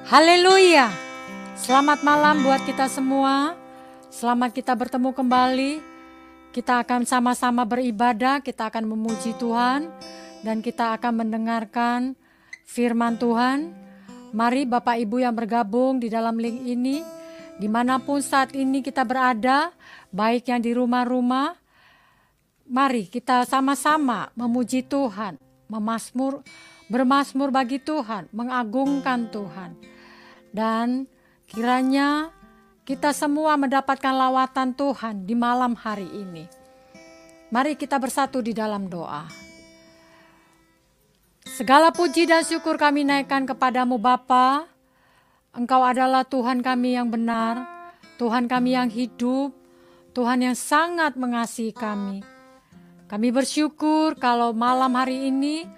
Haleluya. Selamat malam buat kita semua. Selamat kita bertemu kembali. Kita akan sama-sama beribadah, kita akan memuji Tuhan, dan kita akan mendengarkan firman Tuhan. Mari Bapak Ibu yang bergabung di dalam link ini, dimanapun saat ini kita berada, baik yang di rumah-rumah, mari kita sama-sama memuji Tuhan, bermazmur bagi Tuhan, mengagungkan Tuhan. Dan kiranya kita semua mendapatkan lawatan Tuhan di malam hari ini. Mari kita bersatu di dalam doa. Segala puji dan syukur kami naikkan kepadamu Bapa. Engkau adalah Tuhan kami yang benar, Tuhan kami yang hidup, Tuhan yang sangat mengasihi kami. Kami bersyukur kalau malam hari ini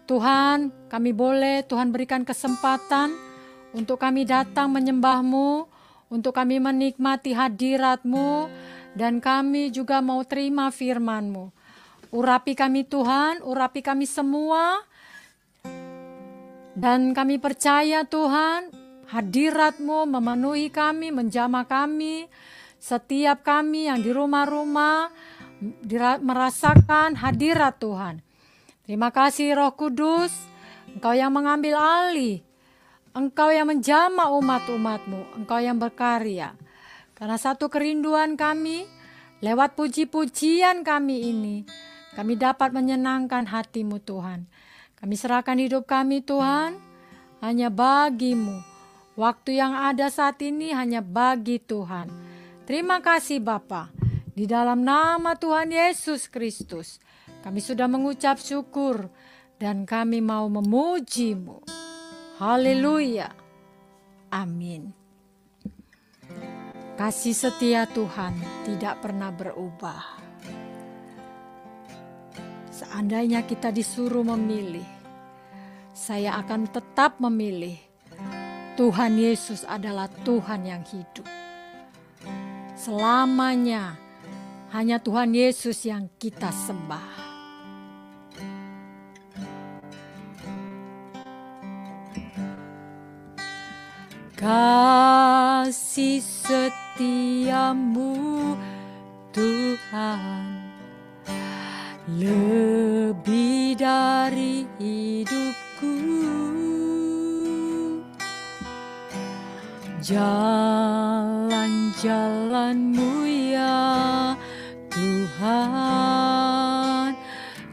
Tuhan kami boleh Tuhan berikan kesempatan untuk kami datang menyembah-Mu, untuk kami menikmati hadirat-Mu, dan kami juga mau terima firman-Mu. Urapi kami Tuhan, urapi kami semua, dan kami percaya Tuhan, hadirat-Mu memenuhi kami, menjamah kami, setiap kami yang di rumah-rumah merasakan hadirat Tuhan. Terima kasih Roh Kudus, Engkau yang mengambil alih, Engkau yang menjamah umat-umat-Mu, Engkau yang berkarya. Karena satu kerinduan kami, lewat puji-pujian kami ini, kami dapat menyenangkan hati-Mu Tuhan. Kami serahkan hidup kami Tuhan, hanya bagi-Mu. Waktu yang ada saat ini hanya bagi Tuhan. Terima kasih Bapa. Di dalam nama Tuhan Yesus Kristus, kami sudah mengucap syukur dan kami mau memuji-Mu. Haleluya. Amin. Kasih setia Tuhan tidak pernah berubah. Seandainya kita disuruh memilih, saya akan tetap memilih. Tuhan Yesus adalah Tuhan yang hidup. Selamanya hanya Tuhan Yesus yang kita sembah. Kasih setiamu Tuhan lebih dari hidupku. Jalan-jalan-Mu ya Tuhan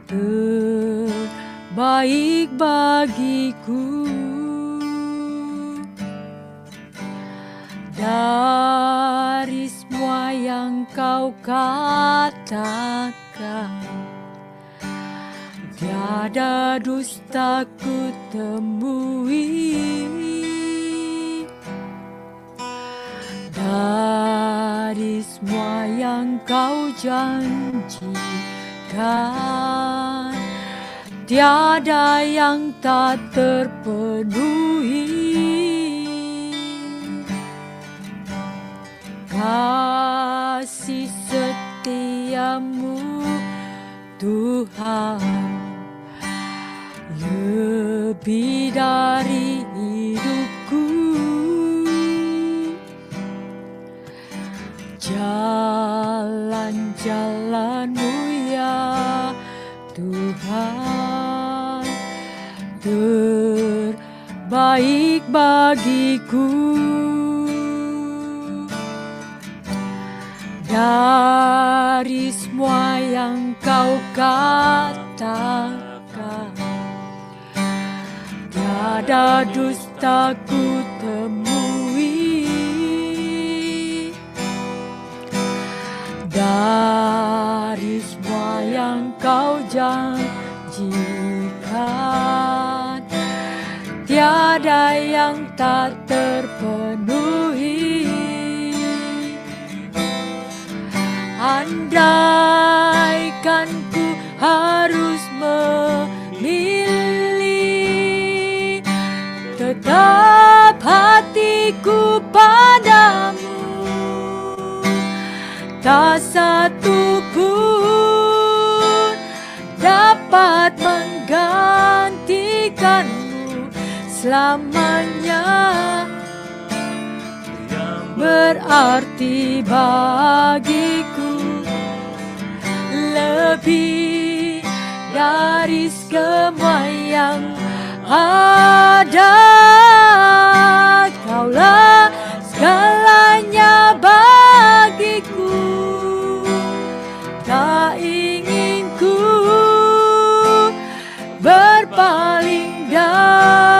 terbaik bagiku. Dari semua yang Kau katakan, tiada dusta ku temui. Dari semua yang Kau janjikan, tiada yang tak terpenuhi. Kasih setiamu Tuhan lebih dari hidupku. Jalan-jalan-Mu ya Tuhan terbaik bagiku. Dari semua yang Kau katakan, tiada dusta ku temui. Dari semua yang Kau janjikan, tiada yang tak terpenuhi. Andaikan ku harus memilih, tetap hatiku padamu, tak satu pun dapat menggantikanmu. selamanya berarti bagiku, lebih dari semua yang ada. Kaulah segalanya bagiku, tak ingin ku berpaling darimu.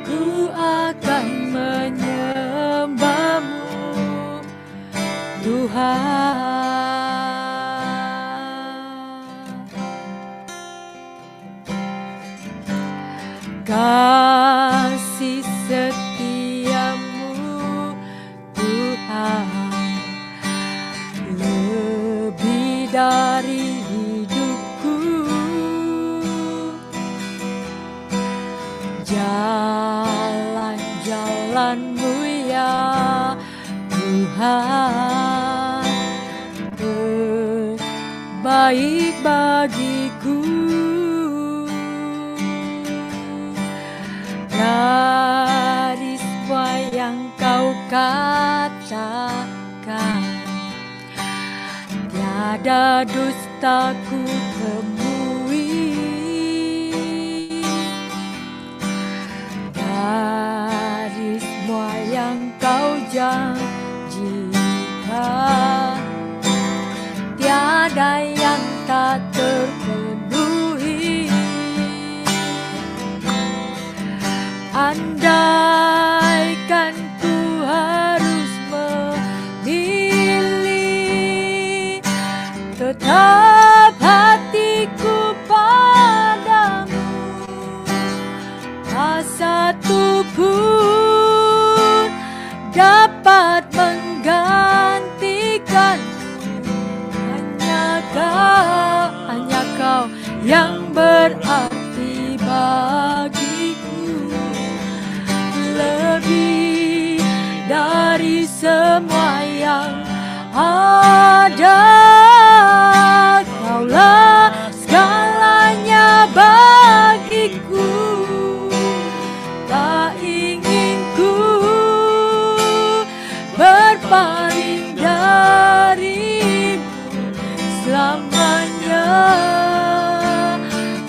Ku akan menyembahmu, Tuhan. Kasih setiamu, Tuhan, lebih dari hidupku. Jalan-jalanmu ya Tuhan, terbaik bagiku. Dari semua yang kau katakan, tiada dusta ku temui. Dari semua yang kau janjikan, tiada yang tak terpenuhi. Andaikan ku harus memilih, tetap hatiku padamu, tak satu pun dapat menggantikanmu. Hanya kau yang berarti bagiku, lebih dari semua yang ada. Kaulah segalanya bagiku, tak ingin ku berpaling darimu selamanya.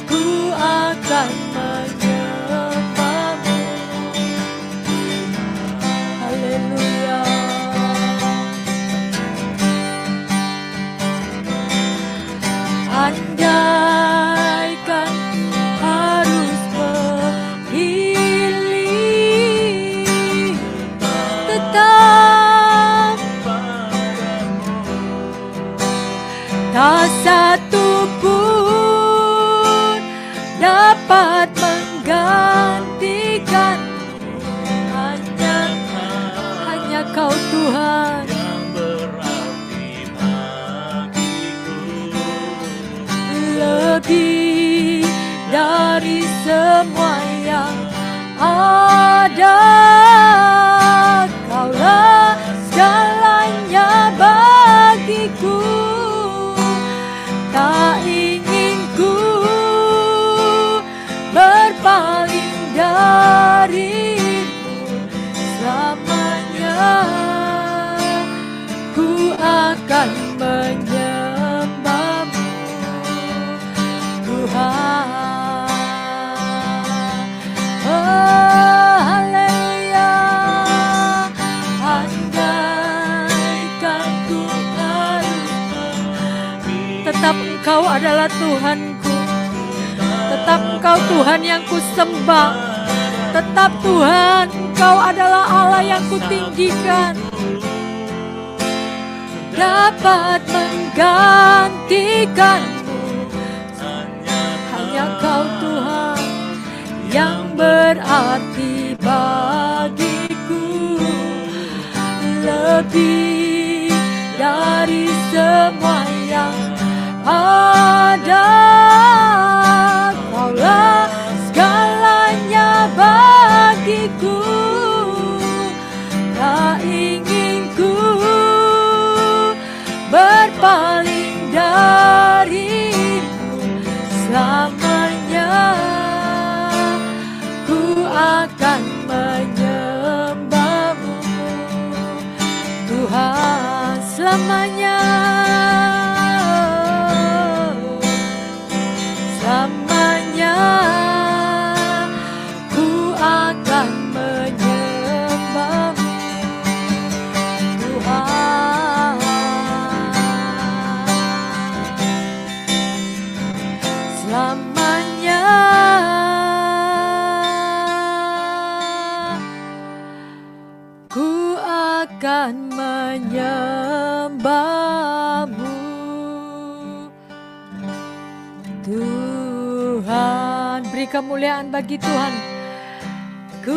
Ku akan menyembahmu. Haleluya. Andaikan harus memilih, tetap tak satu pun dapat menggantikan. Hanya kau Tuhan, lebih dari semua yang ada. Kaulah segalanya bagiku, tak ingin ku berpaling darimu selamanya. Ku akan menyembahmu, Tuhan. Oh, haleluya. Andaikan ku harus memilih, tetap Engkau adalah Tuhanku, tetap Engkau Tuhan yang ku sembah, tetap Tuhan Engkau adalah Allah yang ku tinggikan. Dapat menggantikanmu, hanya kau Tuhan yang berarti bagiku, lebih dari semua yang ada. Kaulah segalanya bagiku, tak ingin ku berpaling darimu selamanya ku akan menyembahmu, Tuhan, selamanya. Selamanya ku akan menyembahmu, Tuhan. Selamanya ku akan menyembahmu, Tuhan. Beri kemuliaan bagi Tuhan. Ku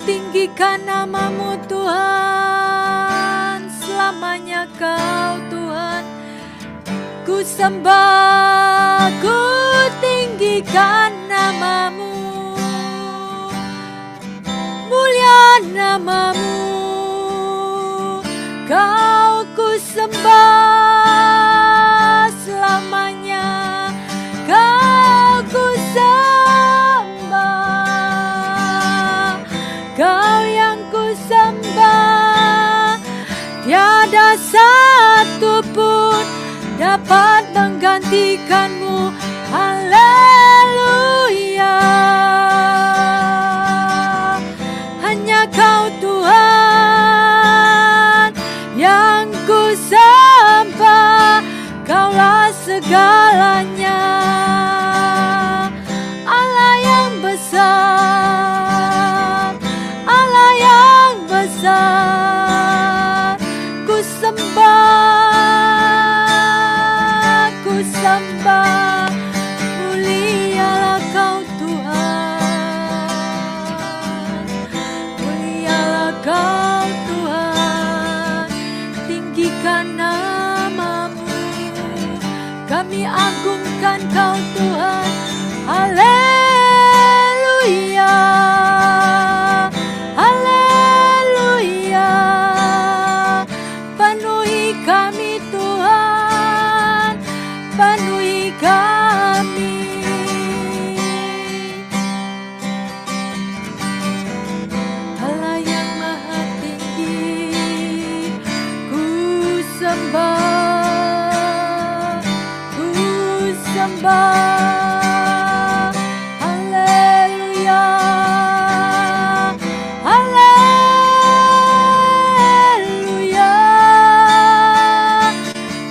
tinggikan namamu, Tuhan, selamanya Kau, Tuhan. Ku sembah, ku tinggikan namamu, mulia namamu, Kau ku sembah selamanya, Kau ku sembah, Kau yang ku sembah. Tiada satu pun dapat menggantikanmu. Haleluya. Hanya Kau, Tuhan, yang ku sembah. Kaulah segalanya, Allah yang besar, Allah yang besar. Ku sembah, ku sembah, mulialah Kau, Tuhan, mulialah Kau, Tuhan. Tinggikan namamu, kami agungkan Kau, Tuhan. Haleluya, haleluya. Penuhi kami, Tuhan, penuhi kami. Allah yang maha tinggi, ku sembah, ku sembah. Haleluya, haleluya,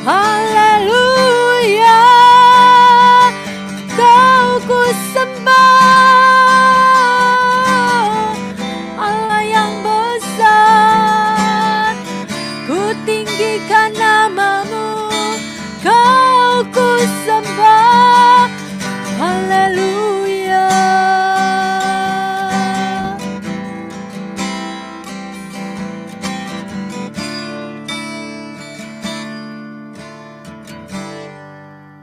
haleluya. Kau ku sembah, Allah yang besar. Ku tinggikan namamu, Kau ku sembah. Haleluya.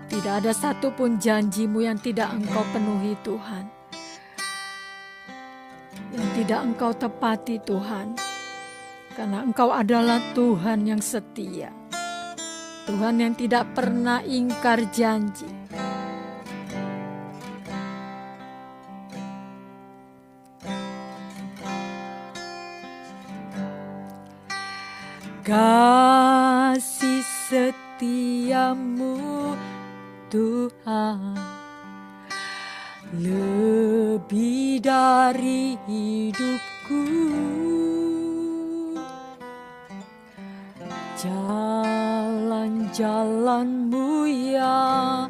Tidak ada satupun janji-Mu yang tidak Engkau penuhi, Tuhan, yang tidak Engkau tepati, Tuhan. Karena Engkau adalah Tuhan yang setia, Tuhan yang tidak pernah ingkar janji. Kasih setiamu, Tuhan, lebih dari hidupku. Jalan-jalan-Mu ya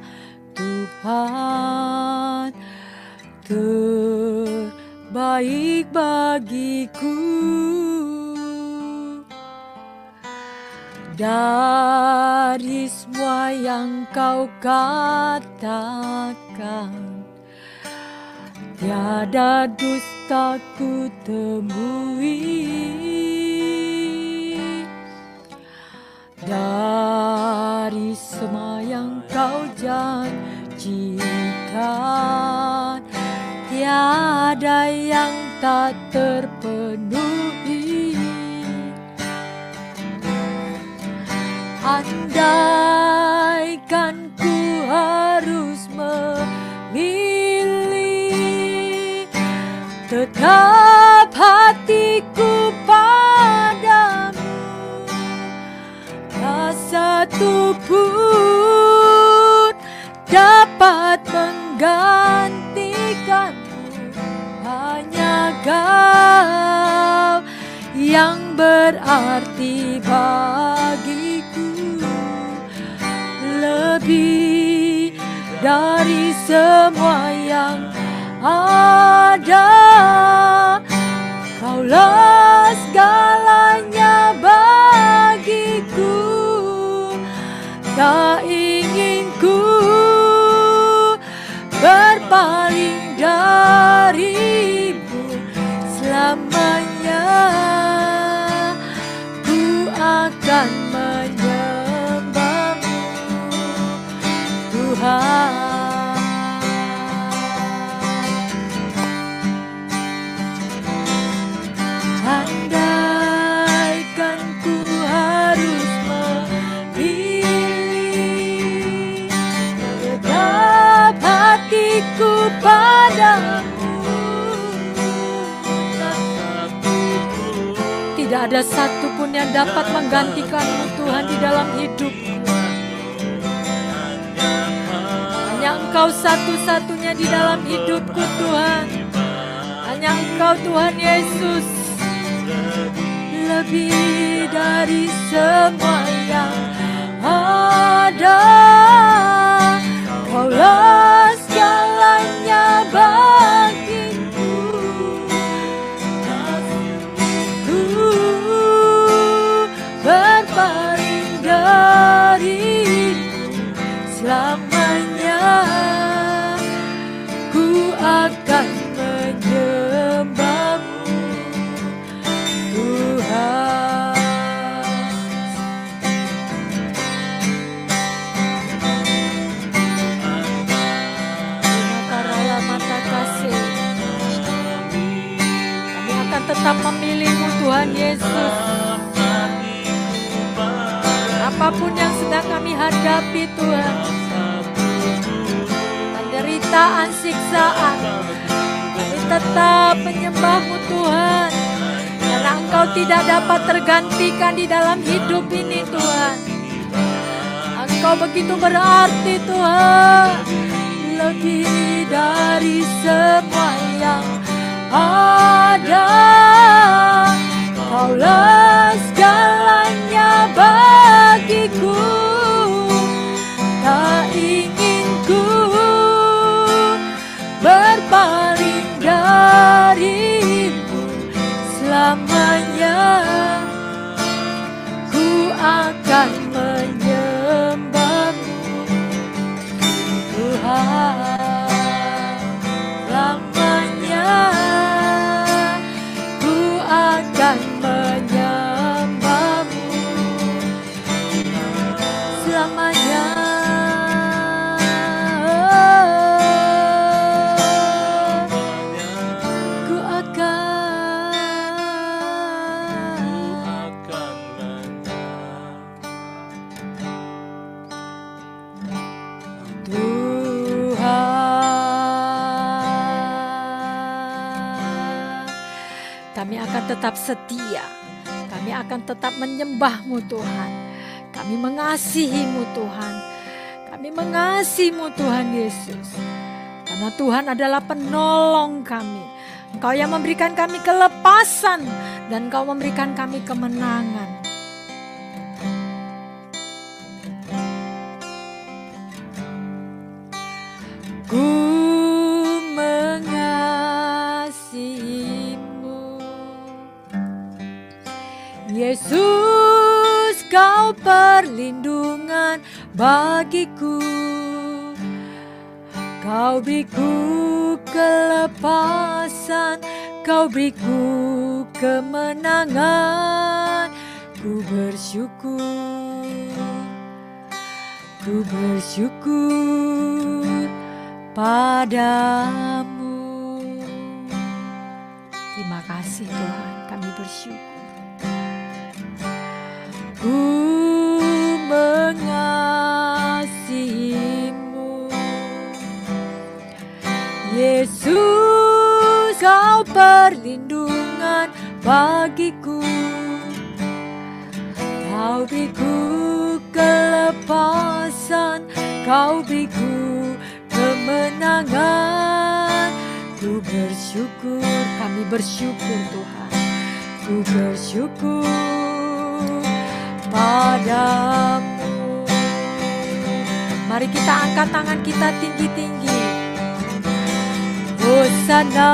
Tuhan, terbaik bagiku. Dari semua yang Kau katakan, tiada dusta ku temui. Dari semua yang Kau janjikan, tiada yang tak terpenuhi. Andaikan ku harus Tetap hatiku padamu, tak satu pun dapat menggantikanmu. Hanya Kau yang berarti bagiku, lebih dari semua yang ada. Kaulah segalanya bagiku, tak ingin ku berpaling darimu. Selamanya ku akan menyembahmu, Tuhan. Andaikan ku harus memilih, tetap hatiku padamu. Tidak ada satupun yang dapat menggantikanmu Tuhan di dalam hidupku. Hanya Engkau satu-satunya di dalam hidupku Tuhan. Hanya Engkau Tuhan Yesus, lebih dari semua yang ada. Kaulah segalanya bagiku, ku berpaling darimu. Selamanya ku akan menyembahmu, Tuhan. Mata kasih, kami akan tetap memilih-Mu Tuhan Yesus. Apapun yang sedang kami hadapi Tuhan, penderitaan, siksaan, kami tetap menyembah-Mu Tuhan. Karena Engkau tidak dapat tergantikan di dalam hidup ini Tuhan. Engkau begitu berarti Tuhan, lebih dari semua yang ada. Kaulah segalanya bagiku, tak ingin ku berpaling darimu. Selamanya ku akan menyembahmu, Tuhan. Selamanya ku akan menyembahmu, selamanya. Ku akan Tuhan. Kami akan tetap setia, kami akan tetap menyembah-Mu Tuhan. Kami mengasihi-Mu Tuhan, kami mengasihi-Mu Tuhan Yesus. Karena Tuhan adalah penolong kami. Engkau yang memberikan kami kelepasan dan Engkau memberikan kami kemenangan. Ku mengasihi-Mu, Yesus, Kau perlindungan bagiku. Kau beriku kelepasan, Kau beriku kemenangan. Ku bersyukur, ku bersyukur padamu. Terima kasih Tuhan, kami bersyukur. Ku mengasihi-Mu, Yesus, Kau perlindungan bagiku. Kau beriku kelepasan, Kau beriku kemenangan. Ku bersyukur, kami bersyukur Tuhan. Ku bersyukur padamu. Mari kita angkat tangan kita tinggi-tinggi. Hosana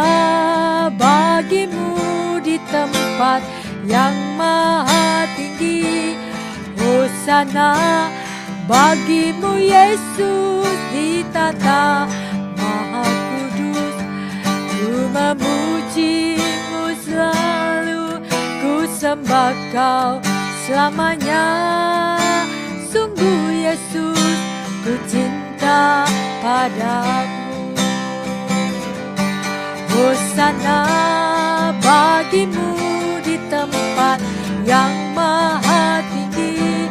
bagimu di tempat yang maha tinggi. Hosana bagimu Yesus di tata maha kudus. Ku memujimu selalu, ku sembah Kau selamanya. Sungguh Yesus, ku cinta padamu. Hosana bagimu di tempat yang maha tinggi.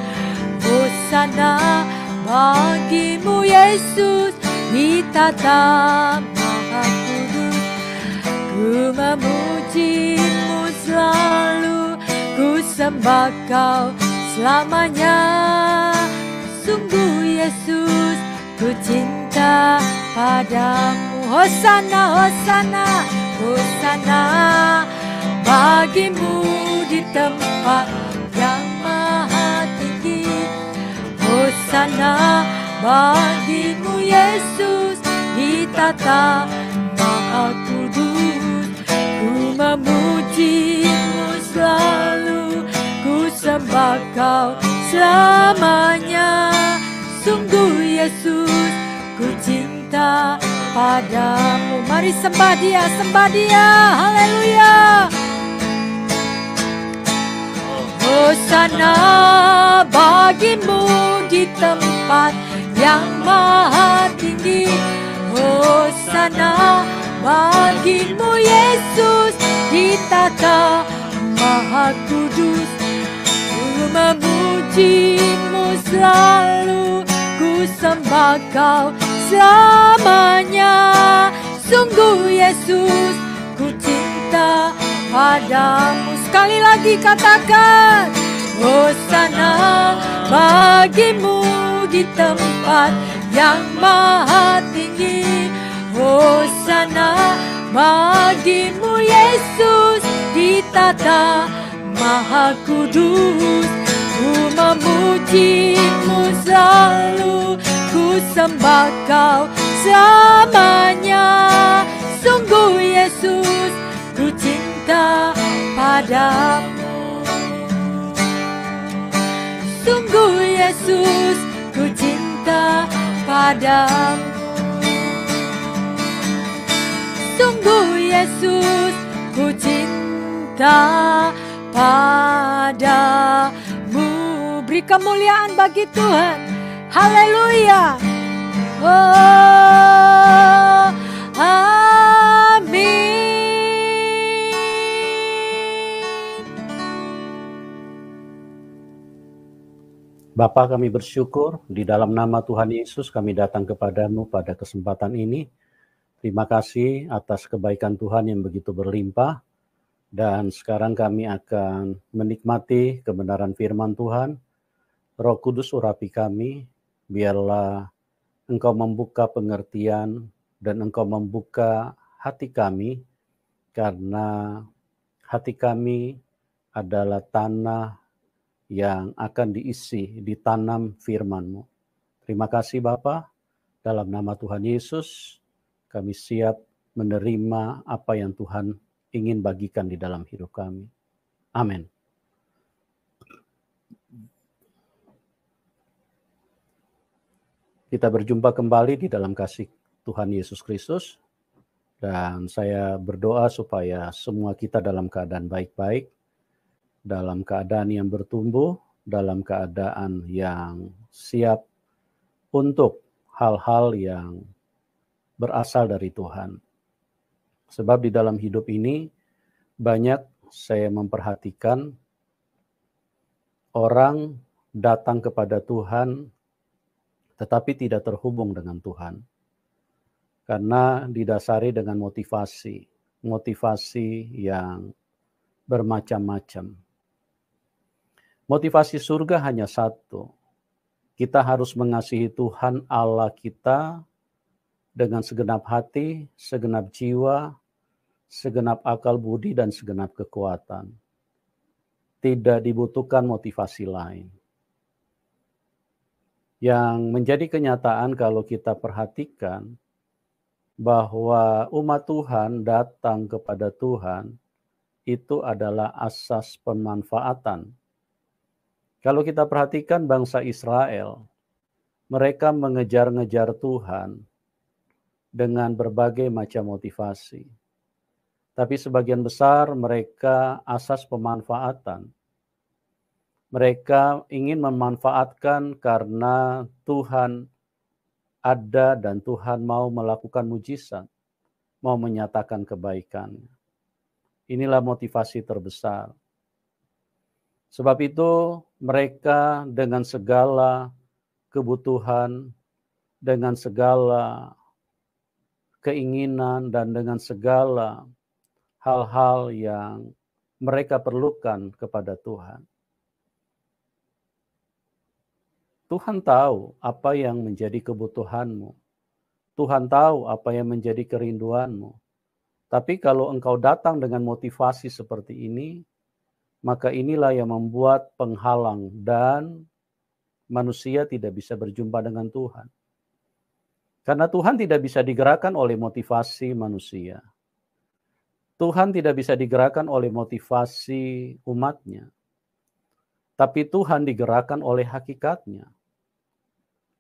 Hosana bagimu Yesus di tata maha kudus. Ku memujimu selalu, ku sembah Kau selamanya. Sungguh Yesus, ku cinta padamu. Hosana, Hosana, Hosana bagimu di tempat yang maha tinggi. Hosana bagimu Yesus di tata maha kudus. Ku memujimu selalu, ku sembah Kau selamanya. Sungguh Yesus, ku cinta padamu. Mari sembah Dia, sembah Dia. Haleluya. Hosana bagimu di tempat yang maha tinggi. Hosana bagimu Yesus di tata maha kudus. Ku memujimu selalu, ku sembah Kau selamanya. Sungguh Yesus, ku cinta padamu. Sekali lagi katakan, Hosana bagimu di tempat yang maha tinggi. Hosana bagimu Yesus di tata maha kudus. Ku memujimu selalu, ku sembah Kau selamanya. Sungguh Yesus, ku cinta padamu. Sungguh Yesus, ku cinta padamu. Sungguh Yesus, ku cinta padamu. Beri kemuliaan bagi Tuhan. Haleluya. Oh, amin. Bapa, kami bersyukur di dalam nama Tuhan Yesus kami datang kepadamu pada kesempatan ini. Terima kasih atas kebaikan Tuhan yang begitu berlimpah. Dan sekarang kami akan menikmati kebenaran firman Tuhan. Roh Kudus urapi kami, biarlah Engkau membuka pengertian dan Engkau membuka hati kami, karena hati kami adalah tanah yang akan diisi, ditanam firman-Mu. Terima kasih Bapa, dalam nama Tuhan Yesus, kami siap menerima apa yang Tuhan ingin bagikan di dalam hidup kami. Amin. Kita berjumpa kembali di dalam kasih Tuhan Yesus Kristus, dan saya berdoa supaya semua kita dalam keadaan baik-baik, dalam keadaan yang bertumbuh, dalam keadaan yang siap untuk hal-hal yang berasal dari Tuhan. Sebab di dalam hidup ini banyak saya memperhatikan orang datang kepada Tuhan tetapi tidak terhubung dengan Tuhan. Karena didasari dengan motivasi. motivasi yang bermacam-macam. Motivasi surga hanya satu. Kita harus mengasihi Tuhan Allah kita dengan segenap hati, segenap jiwa, segenap akal budi, dan segenap kekuatan. Tidak dibutuhkan motivasi lain. Yang menjadi kenyataan kalau kita perhatikan bahwa umat Tuhan datang kepada Tuhan itu adalah asas pemanfaatan. Kalau kita perhatikan bangsa Israel, mereka mengejar-ngejar Tuhan dengan berbagai macam motivasi. Tapi sebagian besar mereka asas pemanfaatan. Mereka ingin memanfaatkan karena Tuhan ada dan Tuhan mau melakukan mujizat, mau menyatakan kebaikan. Inilah motivasi terbesar. Sebab itu mereka dengan segala kebutuhan, dengan segala keinginan, dan dengan segala hal-hal yang mereka perlukan kepada Tuhan. Tuhan tahu apa yang menjadi kebutuhanmu. Tuhan tahu apa yang menjadi kerinduanmu. Tapi kalau engkau datang dengan motivasi seperti ini, maka inilah yang membuat penghalang dan manusia tidak bisa berjumpa dengan Tuhan. Karena Tuhan tidak bisa digerakkan oleh motivasi manusia. Tuhan tidak bisa digerakkan oleh motivasi umatnya. Tapi Tuhan digerakkan oleh hakikatnya.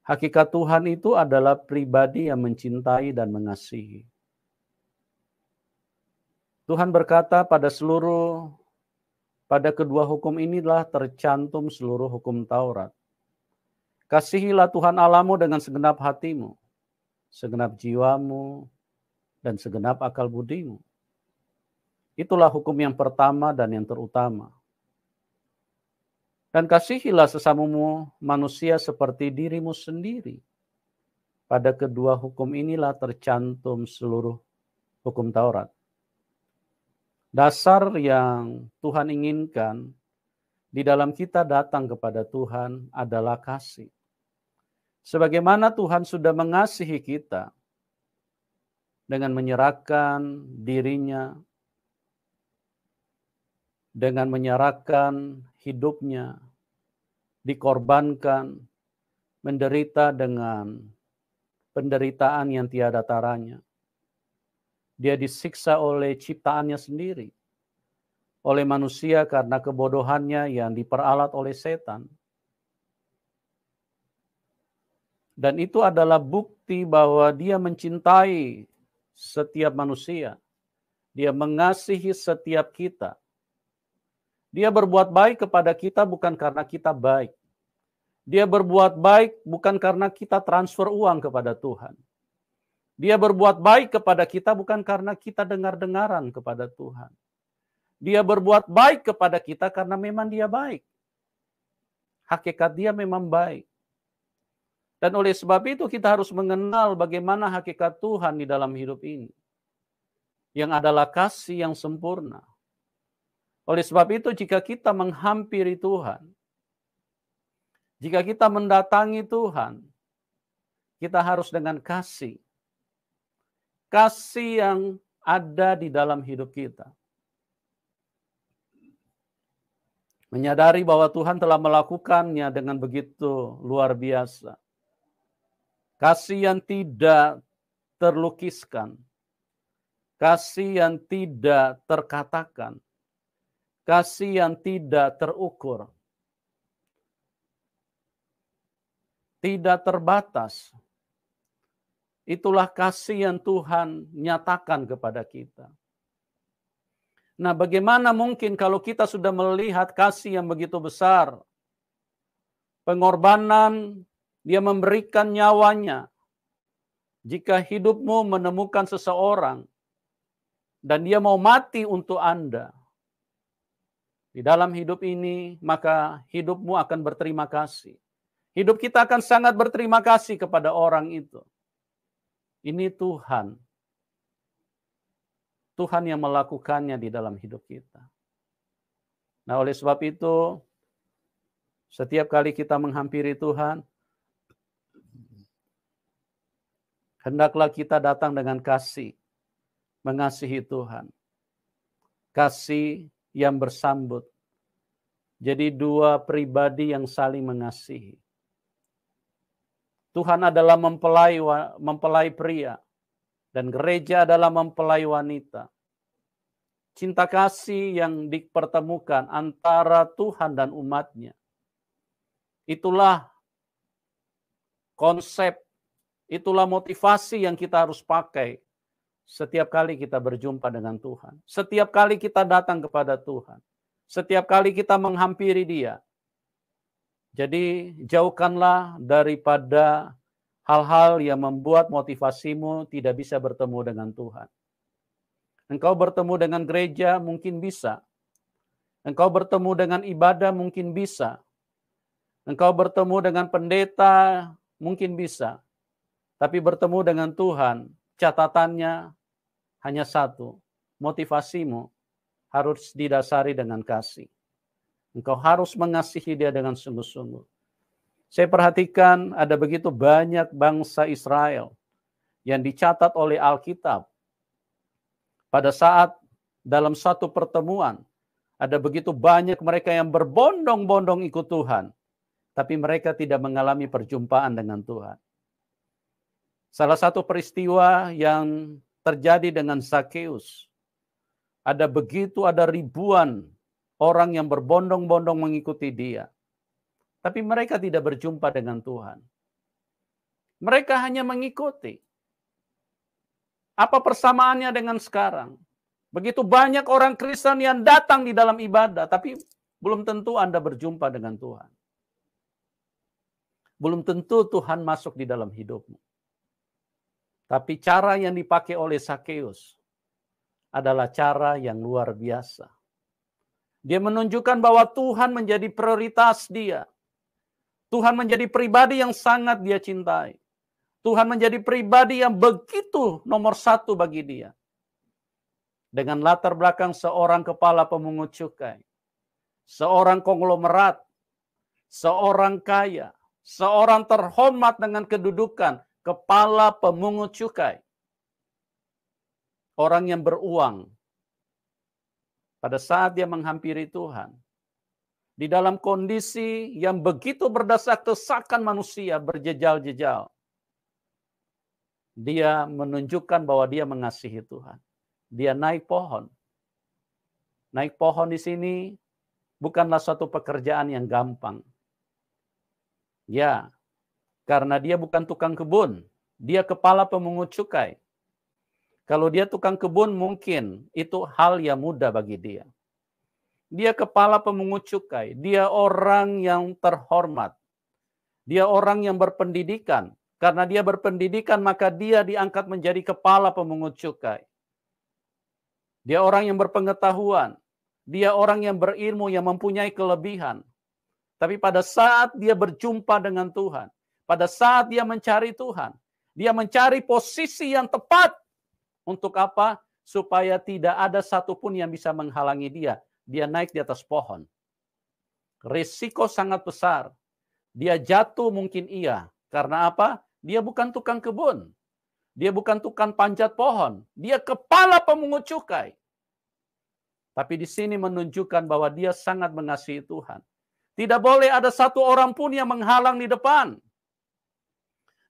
Hakikat Tuhan itu adalah pribadi yang mencintai dan mengasihi. Tuhan berkata pada kedua hukum inilah tercantum seluruh hukum Taurat. Kasihilah Tuhan Allahmu dengan segenap hatimu, segenap jiwamu, dan segenap akal budimu. Itulah hukum yang pertama dan yang terutama. Dan kasihilah sesamamu manusia seperti dirimu sendiri. Pada kedua hukum inilah tercantum seluruh hukum Taurat. Dasar yang Tuhan inginkan di dalam kita datang kepada Tuhan adalah kasih. Sebagaimana Tuhan sudah mengasihi kita dengan menyerahkan dirinya, dengan menyerahkan hidupnya, dikorbankan, menderita dengan penderitaan yang tiada taranya. Dia disiksa oleh ciptaannya sendiri, oleh manusia karena kebodohannya yang diperalat oleh setan. Dan itu adalah bukti bahwa dia mencintai setiap manusia. Dia mengasihi setiap kita. Dia berbuat baik kepada kita bukan karena kita baik. Dia berbuat baik bukan karena kita transfer uang kepada Tuhan. Dia berbuat baik kepada kita bukan karena kita dengar-dengaran kepada Tuhan. Dia berbuat baik kepada kita karena memang dia baik. Hakikat dia memang baik. Dan oleh sebab itu kita harus mengenal bagaimana hakikat Tuhan di dalam hidup ini. Yang adalah kasih yang sempurna. Oleh sebab itu jika kita menghampiri Tuhan, jika kita mendatangi Tuhan, kita harus dengan kasih. Kasih yang ada di dalam hidup kita. Menyadari bahwa Tuhan telah melakukannya dengan begitu luar biasa. Kasih yang tidak terlukiskan. Kasih yang tidak terkatakan. Kasih yang tidak terukur. Tidak terbatas. Itulah kasih yang Tuhan nyatakan kepada kita. Nah, bagaimana mungkin kalau kita sudah melihat kasih yang begitu besar, pengorbanan, dia memberikan nyawanya. Jika hidupmu menemukan seseorang dan dia mau mati untuk Anda, di dalam hidup ini, maka hidupmu akan berterima kasih. Hidup kita akan sangat berterima kasih kepada orang itu. Ini Tuhan. Tuhan yang melakukannya di dalam hidup kita. Nah, oleh sebab itu, setiap kali kita menghampiri Tuhan, hendaklah kita datang dengan kasih, mengasihi Tuhan. Kasih yang bersambut. Jadi dua pribadi yang saling mengasihi. Tuhan adalah mempelai pria, dan gereja adalah mempelai wanita. Cinta kasih yang dipertemukan antara Tuhan dan umatnya. Itulah konsep, itulah motivasi yang kita harus pakai setiap kali kita berjumpa dengan Tuhan. Setiap kali kita datang kepada Tuhan. Setiap kali kita menghampiri Dia. Jadi jauhkanlah daripada hal-hal yang membuat motivasimu tidak bisa bertemu dengan Tuhan. Engkau bertemu dengan gereja mungkin bisa. Engkau bertemu dengan ibadah mungkin bisa. Engkau bertemu dengan pendeta mungkin bisa. Tapi bertemu dengan Tuhan, catatannya hanya satu. Motivasimu harus didasari dengan kasih. Engkau harus mengasihi Dia dengan sungguh-sungguh. Saya perhatikan ada begitu banyak bangsa Israel yang dicatat oleh Alkitab. Pada saat dalam satu pertemuan, ada begitu banyak mereka yang berbondong-bondong ikut Tuhan. Tapi mereka tidak mengalami perjumpaan dengan Tuhan. Salah satu peristiwa yang terjadi dengan Zakeus. Ada ribuan orang yang berbondong-bondong mengikuti dia. Tapi mereka tidak berjumpa dengan Tuhan. Mereka hanya mengikuti. Apa persamaannya dengan sekarang? Begitu banyak orang Kristen yang datang di dalam ibadah, tapi belum tentu Anda berjumpa dengan Tuhan. Belum tentu Tuhan masuk di dalam hidupmu. Tapi cara yang dipakai oleh Zakeus adalah cara yang luar biasa. Dia menunjukkan bahwa Tuhan menjadi prioritas dia. Tuhan menjadi pribadi yang sangat dia cintai. Tuhan menjadi pribadi yang begitu nomor satu bagi dia. Dengan latar belakang seorang kepala pemungut cukai, seorang konglomerat, seorang kaya, seorang terhormat dengan kedudukan, kepala pemungut cukai. Orang yang beruang. Pada saat dia menghampiri Tuhan, di dalam kondisi yang begitu berdesak-desakan manusia berjejal-jejal, dia menunjukkan bahwa dia mengasihi Tuhan. Dia naik pohon. Naik pohon di sini bukanlah suatu pekerjaan yang gampang. Ya, karena dia bukan tukang kebun. Dia kepala pemungut cukai. Kalau dia tukang kebun mungkin itu hal yang mudah bagi dia. Dia kepala pemungut cukai. Dia orang yang terhormat. Dia orang yang berpendidikan. Karena dia berpendidikan maka dia diangkat menjadi kepala pemungut cukai. Dia orang yang berpengetahuan. Dia orang yang berilmu yang mempunyai kelebihan. Tapi pada saat dia berjumpa dengan Tuhan, pada saat dia mencari Tuhan, dia mencari posisi yang tepat. Untuk apa? Supaya tidak ada satupun yang bisa menghalangi dia. Dia naik di atas pohon. Risiko sangat besar. Dia jatuh mungkin iya. Karena apa? Dia bukan tukang kebun. Dia bukan tukang panjat pohon. Dia kepala pemungut cukai. Tapi di sini menunjukkan bahwa dia sangat mengasihi Tuhan. Tidak boleh ada satu orang pun yang menghalang di depan.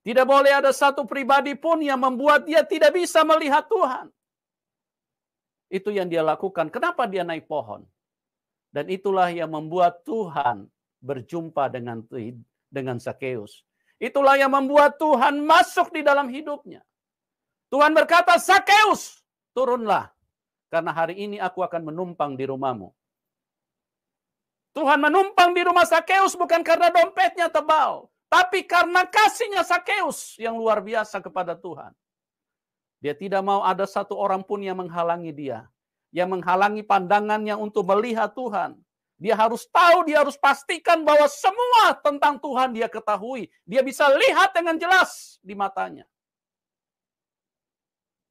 Tidak boleh ada satu pribadi pun yang membuat dia tidak bisa melihat Tuhan. Itu yang dia lakukan. Kenapa dia naik pohon? Dan itulah yang membuat Tuhan berjumpa dengan Zakeus. Itulah yang membuat Tuhan masuk di dalam hidupnya. Tuhan berkata, Zakeus, turunlah. Karena hari ini aku akan menumpang di rumahmu. Tuhan menumpang di rumah Zakeus bukan karena dompetnya tebal. Tapi karena kasihnya Zakeus yang luar biasa kepada Tuhan. Dia tidak mau ada satu orang pun yang menghalangi dia. Yang menghalangi pandangannya untuk melihat Tuhan. Dia harus tahu, dia harus pastikan bahwa semua tentang Tuhan dia ketahui. Dia bisa lihat dengan jelas di matanya.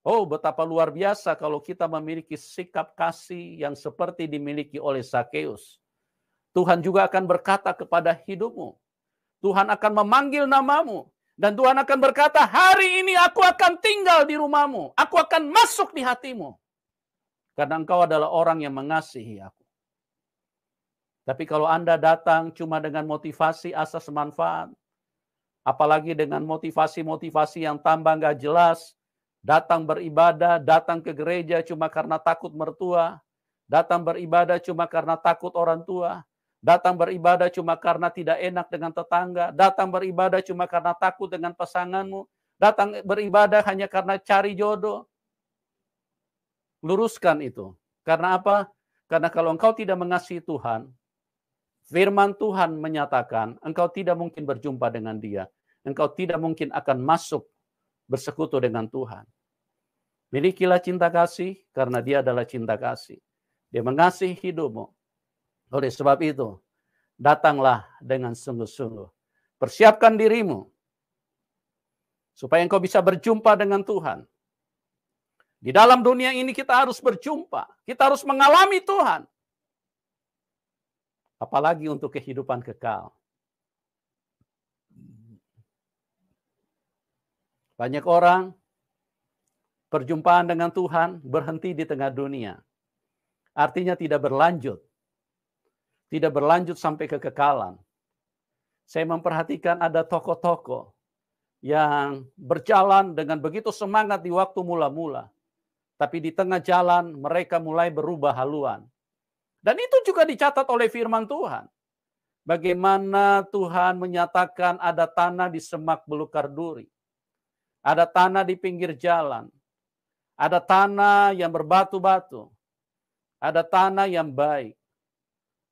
Oh, betapa luar biasa kalau kita memiliki sikap kasih yang seperti dimiliki oleh Zakeus. Tuhan juga akan berkata kepada hidupmu. Tuhan akan memanggil namamu. Dan Tuhan akan berkata, hari ini aku akan tinggal di rumahmu. Aku akan masuk di hatimu. Karena engkau adalah orang yang mengasihi aku. Tapi kalau Anda datang cuma dengan motivasi asas manfaat, apalagi dengan motivasi-motivasi yang tambah nggak jelas, datang beribadah, datang ke gereja cuma karena takut mertua, datang beribadah cuma karena takut orang tua, datang beribadah cuma karena tidak enak dengan tetangga, datang beribadah cuma karena takut dengan pasanganmu, datang beribadah hanya karena cari jodoh. Luruskan itu. Karena apa? Karena kalau engkau tidak mengasihi Tuhan, firman Tuhan menyatakan engkau tidak mungkin berjumpa dengan Dia. Engkau tidak mungkin akan masuk bersekutu dengan Tuhan. Milikilah cinta kasih karena Dia adalah cinta kasih. Dia mengasihi hidupmu. Oleh sebab itu, datanglah dengan sungguh-sungguh. Persiapkan dirimu supaya engkau bisa berjumpa dengan Tuhan. Di dalam dunia ini kita harus berjumpa. Kita harus mengalami Tuhan. Apalagi untuk kehidupan kekal. Banyak orang perjumpaan dengan Tuhan berhenti di tengah dunia. Artinya tidak berlanjut. Tidak berlanjut sampai kekekalan. Saya memperhatikan ada tokoh-tokoh yang berjalan dengan begitu semangat di waktu mula-mula. Tapi di tengah jalan mereka mulai berubah haluan. Dan itu juga dicatat oleh firman Tuhan. Bagaimana Tuhan menyatakan ada tanah di semak belukar duri. Ada tanah di pinggir jalan. Ada tanah yang berbatu-batu. Ada tanah yang baik.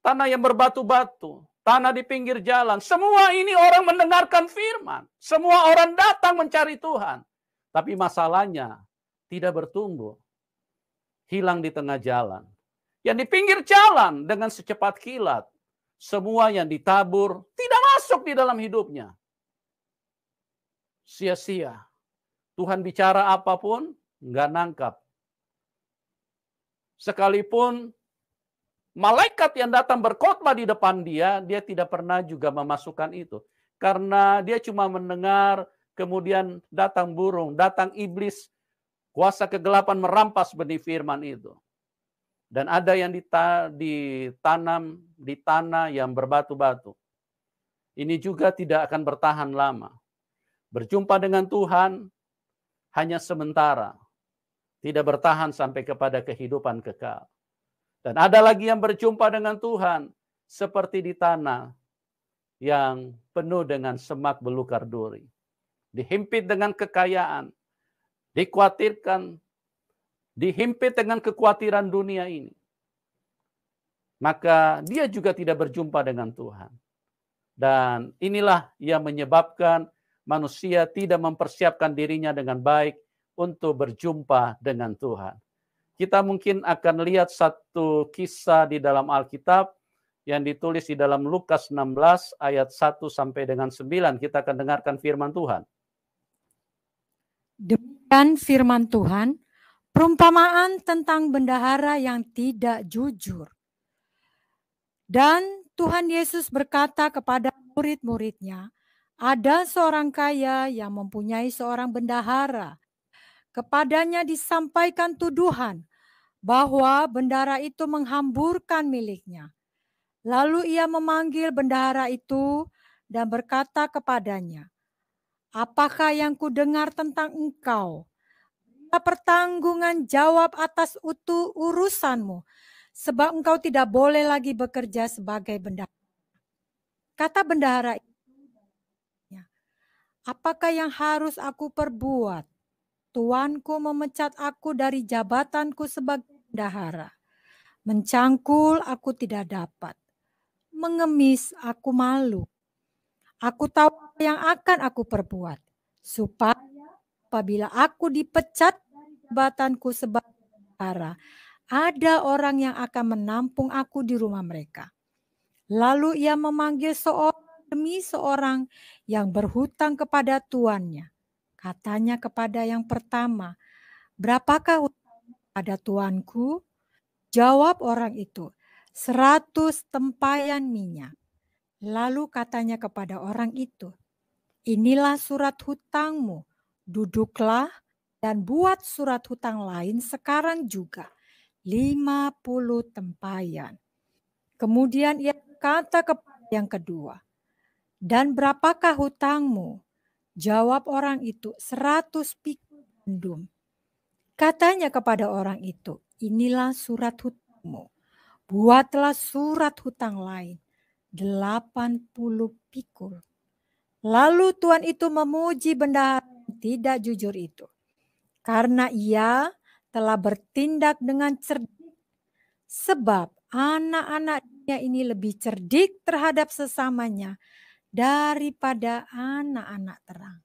Tanah yang berbatu-batu. Tanah di pinggir jalan. Semua ini orang mendengarkan firman. Semua orang datang mencari Tuhan. Tapi masalahnya tidak bertumbuh. Hilang di tengah jalan. Yang di pinggir jalan dengan secepat kilat. Semua yang ditabur tidak masuk di dalam hidupnya. Sia-sia. Tuhan bicara apapun, nggak nangkap. Sekalipun malaikat yang datang berkhotbah di depan dia, dia tidak pernah juga memasukkan itu. Karena dia cuma mendengar, kemudian datang burung, datang iblis, kuasa kegelapan merampas benih firman itu. Dan ada yang ditanam di tanah yang berbatu-batu. Ini juga tidak akan bertahan lama. Berjumpa dengan Tuhan hanya sementara. Tidak bertahan sampai kepada kehidupan kekal. Dan ada lagi yang berjumpa dengan Tuhan seperti di tanah yang penuh dengan semak belukar duri. Dihimpit dengan kekayaan. Dikhawatirkan. Dihimpit dengan kekhawatiran dunia ini. Maka dia juga tidak berjumpa dengan Tuhan. Dan inilah yang menyebabkan manusia tidak mempersiapkan dirinya dengan baik untuk berjumpa dengan Tuhan. Kita mungkin akan lihat satu kisah di dalam Alkitab yang ditulis di dalam Lukas 16 ayat 1 sampai dengan 9. Kita akan dengarkan firman Tuhan. Demikian firman Tuhan, perumpamaan tentang bendahara yang tidak jujur. Dan Tuhan Yesus berkata kepada murid-muridnya, ada seorang kaya yang mempunyai seorang bendahara. Kepadanya disampaikan tuduhan bahwa bendahara itu menghamburkan miliknya. Lalu ia memanggil bendahara itu dan berkata kepadanya, apakah yang kudengar tentang engkau? Pertanggungan jawab atas urusanmu, sebab engkau tidak boleh lagi bekerja sebagai bendahara. Kata bendahara, apakah yang harus aku perbuat? Tuanku memecat aku dari jabatanku sebagai bendahara. Mencangkul aku tidak dapat. Mengemis aku malu. Aku tahu apa yang akan aku perbuat. Supaya apabila aku dipecat dari jabatanku sebagai bendahara, ada orang yang akan menampung aku di rumah mereka. Lalu ia memanggil seorang demi seorang yang berhutang kepada tuannya. Katanya kepada yang pertama, Berapakah pada tuanku? Jawab orang itu, 100 tempayan minyak. Lalu katanya kepada orang itu, inilah surat hutangmu, duduklah dan buat surat hutang lain sekarang juga, 50 tempayan. Kemudian ia berkata kepada yang kedua, dan berapakah hutangmu? Jawab orang itu, 100 pikul gandum. Katanya kepada orang itu, inilah surat hutangmu. Buatlah surat hutang lain, 80 pikul. Lalu tuan itu memuji bendahara yang tidak jujur itu, karena ia telah bertindak dengan cerdik. Sebab anak-anaknya ini lebih cerdik terhadap sesamanya daripada anak-anak terang.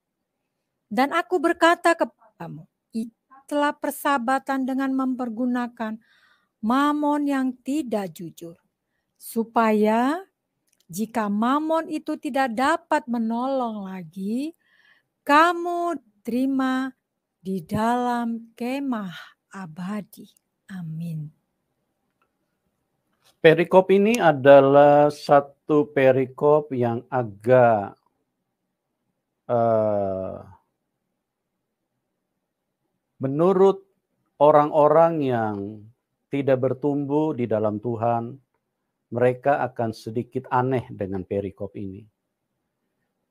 Dan aku berkata kepadamu, ikatlah persahabatan dengan mempergunakan mamon yang tidak jujur, supaya jika mamon itu tidak dapat menolong lagi, kamu terima di dalam kemah abadi. Amin. Perikop ini adalah satu perikop yang agak menurut orang-orang yang tidak bertumbuh di dalam Tuhan, mereka akan sedikit aneh dengan perikop ini.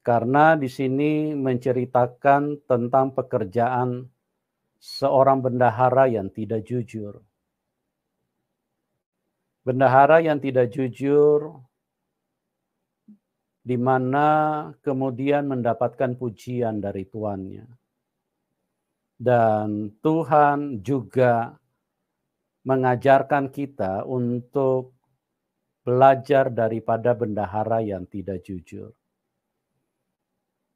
Karena di sini menceritakan tentang pekerjaan seorang bendahara yang tidak jujur. Bendahara yang tidak jujur, di mana kemudian mendapatkan pujian dari tuannya. Dan Tuhan juga mengajarkan kita untuk belajar daripada bendahara yang tidak jujur.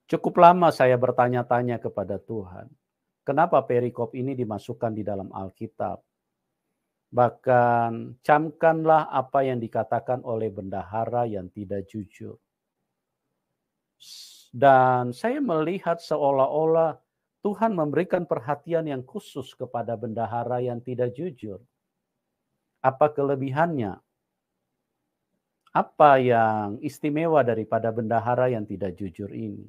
Cukup lama saya bertanya-tanya kepada Tuhan, kenapa perikop ini dimasukkan di dalam Alkitab? Bahkan camkanlah apa yang dikatakan oleh bendahara yang tidak jujur. Dan saya melihat seolah-olah Tuhan memberikan perhatian yang khusus kepada bendahara yang tidak jujur. Apa kelebihannya? Apa yang istimewa daripada bendahara yang tidak jujur ini?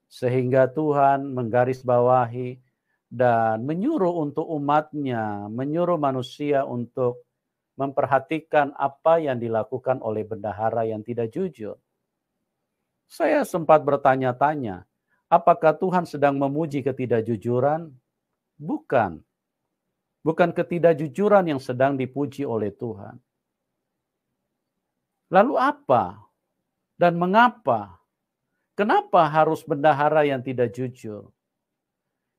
Sehingga Tuhan menggarisbawahi dan menyuruh untuk umatnya, menyuruh manusia untuk memperhatikan apa yang dilakukan oleh bendahara yang tidak jujur. Saya sempat bertanya-tanya, apakah Tuhan sedang memuji ketidakjujuran? Bukan. Bukan ketidakjujuran yang sedang dipuji oleh Tuhan. Lalu apa? Dan mengapa? Kenapa harus bendahara yang tidak jujur?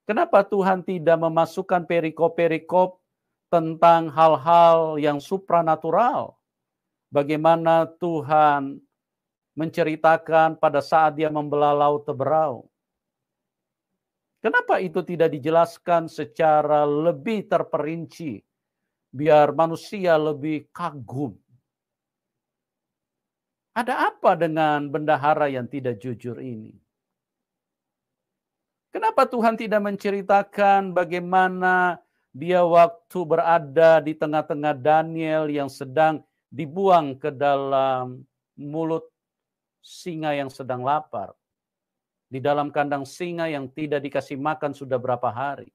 Kenapa Tuhan tidak memasukkan perikop-perikop tentang hal-hal yang supranatural? Bagaimana Tuhan menceritakan pada saat dia membelah laut Teberau? Kenapa itu tidak dijelaskan secara lebih terperinci, biar manusia lebih kagum? Ada apa dengan bendahara yang tidak jujur ini? Kenapa Tuhan tidak menceritakan bagaimana dia waktu berada di tengah-tengah Daniel yang sedang dibuang ke dalam mulut singa yang sedang lapar? Di dalam kandang singa yang tidak dikasih makan sudah berapa hari?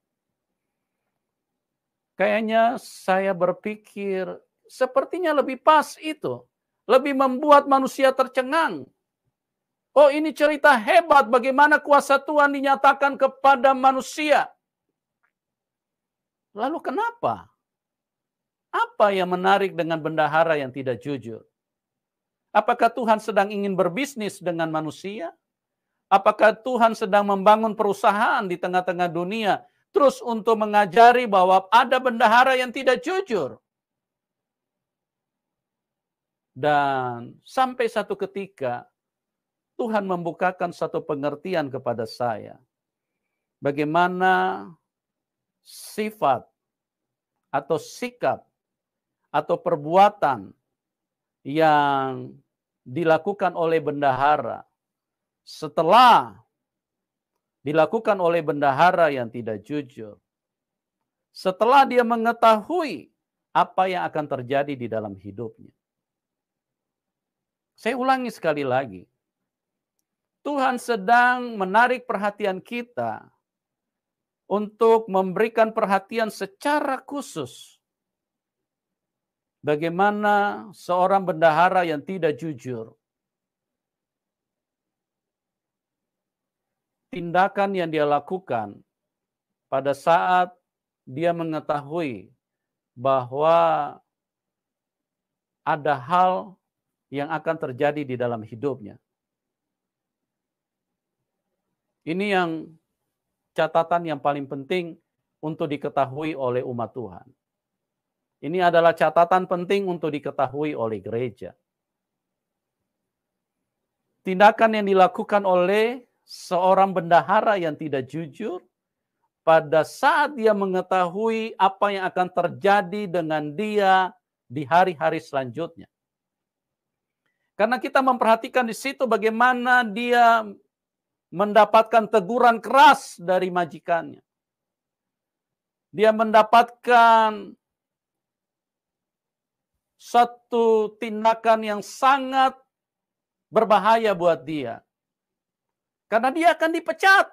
Kayaknya saya berpikir sepertinya lebih pas itu. Lebih membuat manusia tercengang. Oh, ini cerita hebat bagaimana kuasa Tuhan dinyatakan kepada manusia. Lalu kenapa? Apa yang menarik dengan bendahara yang tidak jujur? Apakah Tuhan sedang ingin berbisnis dengan manusia? Apakah Tuhan sedang membangun perusahaan di tengah-tengah dunia terus untuk mengajari bahwa ada bendahara yang tidak jujur? Dan sampai satu ketika Tuhan membukakan satu pengertian kepada saya. Bagaimana sifat atau sikap atau perbuatan yang dilakukan oleh bendahara setelah dilakukan oleh bendahara yang tidak jujur. setelah dia mengetahui apa yang akan terjadi di dalam hidupnya. Saya ulangi sekali lagi. Tuhan sedang menarik perhatian kita untuk memberikan perhatian secara khusus. Bagaimana seorang bendahara yang tidak jujur, tindakan yang dia lakukan pada saat dia mengetahui bahwa ada hal yang akan terjadi di dalam hidupnya. Ini yang catatan yang paling penting untuk diketahui oleh umat Tuhan. Ini adalah catatan penting untuk diketahui oleh gereja. Tindakan yang dilakukan oleh seorang bendahara yang tidak jujur pada saat dia mengetahui apa yang akan terjadi dengan dia di hari-hari selanjutnya. Karena kita memperhatikan di situ bagaimana dia mendapatkan teguran keras dari majikannya. Dia mendapatkan satu tindakan yang sangat berbahaya buat dia. Karena dia akan dipecat.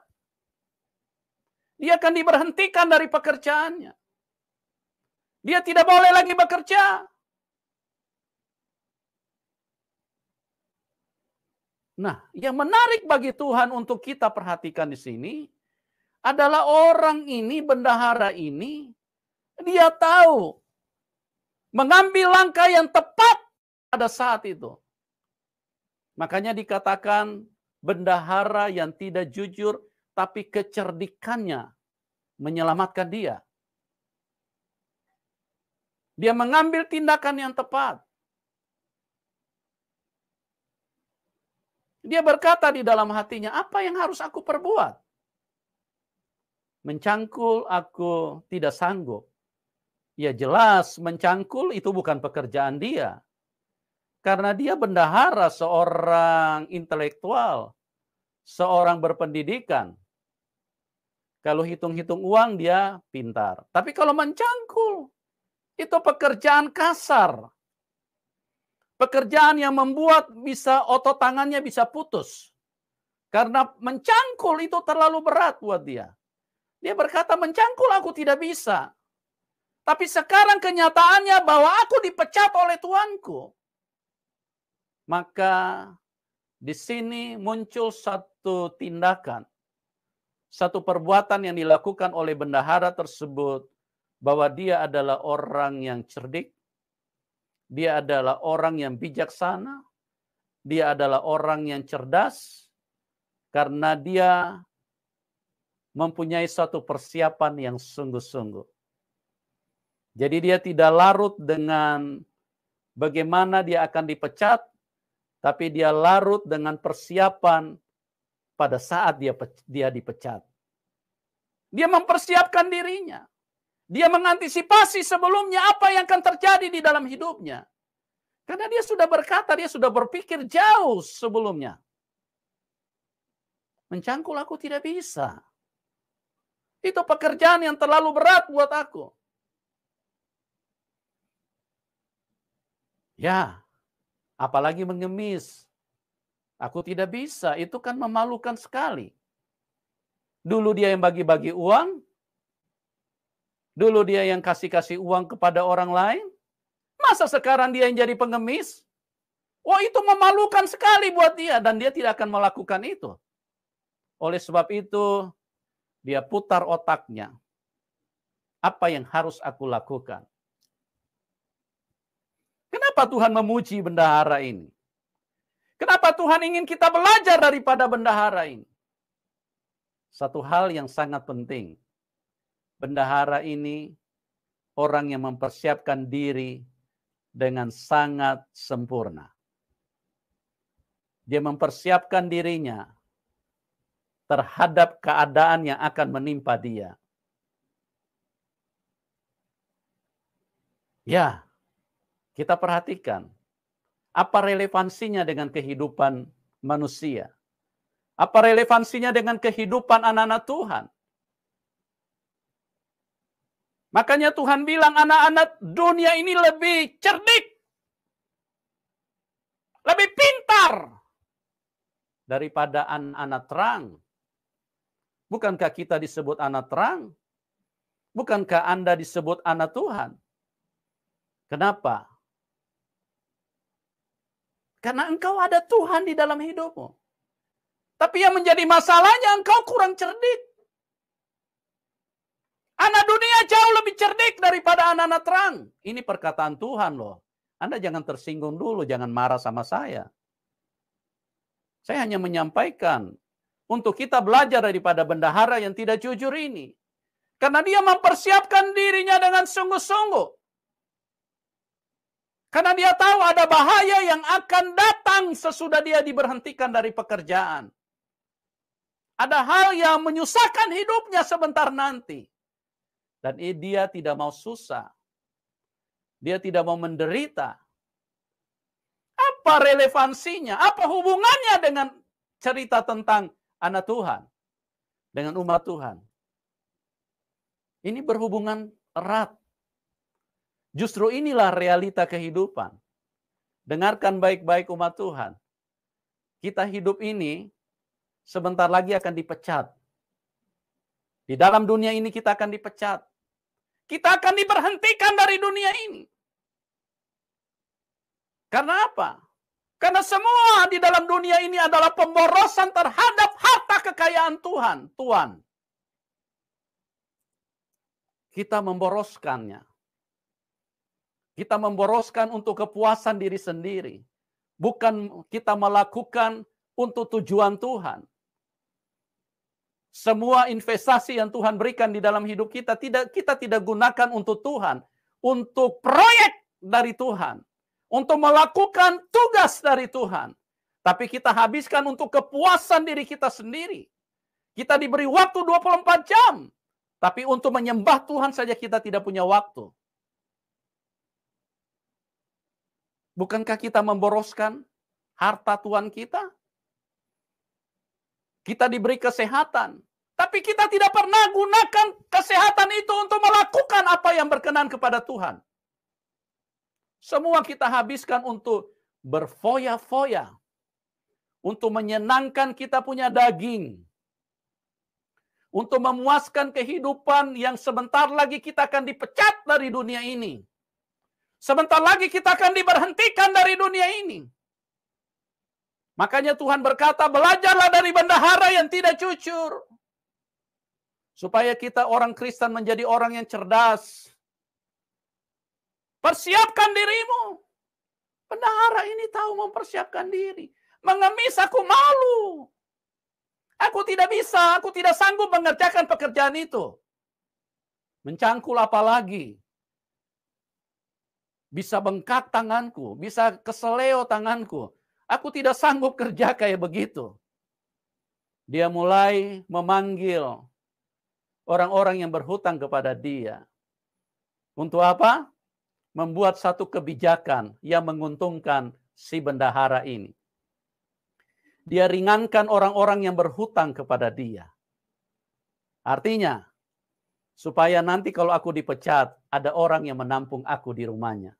Dia akan diberhentikan dari pekerjaannya. Dia tidak boleh lagi bekerja. Nah, yang menarik bagi Tuhan untuk kita perhatikan di sini adalah orang ini, bendahara ini, dia tahu mengambil langkah yang tepat pada saat itu. Makanya dikatakan bendahara yang tidak jujur, tapi kecerdikannya menyelamatkan dia. Dia mengambil tindakan yang tepat. Dia berkata di dalam hatinya, apa yang harus aku perbuat? Mencangkul aku tidak sanggup. Ya jelas mencangkul itu bukan pekerjaan dia. Karena dia bendahara, seorang intelektual, seorang berpendidikan. Kalau hitung-hitung uang dia pintar. Tapi kalau mencangkul, itu pekerjaan kasar. Pekerjaan yang membuat bisa otot tangannya bisa putus. Karena mencangkul itu terlalu berat buat dia. Dia berkata, mencangkul aku tidak bisa. Tapi sekarang kenyataannya bahwa aku dipecat oleh Tuanku. Maka di sini muncul satu tindakan, satu perbuatan yang dilakukan oleh bendahara tersebut, bahwa dia adalah orang yang cerdik, dia adalah orang yang bijaksana, dia adalah orang yang cerdas, karena dia mempunyai satu persiapan yang sungguh-sungguh. Jadi dia tidak larut dengan bagaimana dia akan dipecat, tapi dia larut dengan persiapan pada saat dia dipecat. Dia mempersiapkan dirinya. Dia mengantisipasi sebelumnya apa yang akan terjadi di dalam hidupnya. Karena dia sudah berkata, dia sudah berpikir jauh sebelumnya. Mencangkul aku tidak bisa. Itu pekerjaan yang terlalu berat buat aku. Ya, apalagi mengemis. Aku tidak bisa, itu kan memalukan sekali. Dulu dia yang bagi-bagi uang, dulu dia yang kasih-kasih uang kepada orang lain, masa sekarang dia yang jadi pengemis? Wah, itu memalukan sekali buat dia dan dia tidak akan melakukan itu. Oleh sebab itu, dia putar otaknya. Apa yang harus aku lakukan? Kenapa Tuhan memuji bendahara ini? Kenapa Tuhan ingin kita belajar daripada bendahara ini? Satu hal yang sangat penting. Bendahara ini orang yang mempersiapkan diri dengan sangat sempurna. Dia mempersiapkan dirinya terhadap keadaan yang akan menimpa dia. Ya, kita perhatikan. Apa relevansinya dengan kehidupan manusia? Apa relevansinya dengan kehidupan anak-anak Tuhan? Makanya Tuhan bilang anak-anak dunia ini lebih cerdik, lebih pintar daripada anak-anak terang. Bukankah kita disebut anak terang? Bukankah Anda disebut anak Tuhan? Kenapa? Karena engkau ada Tuhan di dalam hidupmu. Tapi yang menjadi masalahnya engkau kurang cerdik. Anak dunia jauh lebih cerdik daripada anak-anak terang. Ini perkataan Tuhan loh. Anda jangan tersinggung dulu, jangan marah sama saya. Saya hanya menyampaikan untuk kita belajar daripada bendahara yang tidak jujur ini. Karena dia mempersiapkan dirinya dengan sungguh-sungguh. Karena dia tahu ada bahaya yang akan datang sesudah dia diberhentikan dari pekerjaan. Ada hal yang menyusahkan hidupnya sebentar nanti. Dan dia tidak mau susah. Dia tidak mau menderita. Apa relevansinya? Apa hubungannya dengan cerita tentang anak Tuhan? Dengan umat Tuhan? Ini berhubungan erat. Justru inilah realita kehidupan. Dengarkan baik-baik umat Tuhan. Kita hidup ini sebentar lagi akan dipecat. Di dalam dunia ini kita akan dipecat. Kita akan diberhentikan dari dunia ini. Karena apa? Karena semua di dalam dunia ini adalah pemborosan terhadap harta kekayaan Tuhan. Tuhan. Kita memboroskannya. Kita memboroskan untuk kepuasan diri sendiri. Bukan kita melakukan untuk tujuan Tuhan. Semua investasi yang Tuhan berikan di dalam hidup kita tidak gunakan untuk Tuhan. Untuk proyek dari Tuhan. Untuk melakukan tugas dari Tuhan. Tapi kita habiskan untuk kepuasan diri kita sendiri. Kita diberi waktu 24 jam. Tapi untuk menyembah Tuhan saja kita tidak punya waktu. Bukankah kita memboroskan harta Tuhan kita? Kita diberi kesehatan. Tapi kita tidak pernah gunakan kesehatan itu untuk melakukan apa yang berkenan kepada Tuhan. Semua kita habiskan untuk berfoya-foya. Untuk menyenangkan kita punya daging. Untuk memuaskan kehidupan yang sebentar lagi kita akan dipecat dari dunia ini. Sebentar lagi kita akan diberhentikan dari dunia ini. Makanya Tuhan berkata, belajarlah dari bendahara yang tidak jujur. Supaya kita orang Kristen menjadi orang yang cerdas. Persiapkan dirimu. Bendahara ini tahu mempersiapkan diri. Mengemis aku malu. Aku tidak bisa, aku tidak sanggup mengerjakan pekerjaan itu. Mencangkul apalagi. Bisa bengkak tanganku, bisa keseleo tanganku. Aku tidak sanggup kerja kayak begitu. Dia mulai memanggil orang-orang yang berhutang kepada dia. Untuk apa? Membuat satu kebijakan yang menguntungkan si bendahara ini. Dia ringankan orang-orang yang berhutang kepada dia. Artinya, supaya nanti kalau aku dipecat, ada orang yang menampung aku di rumahnya.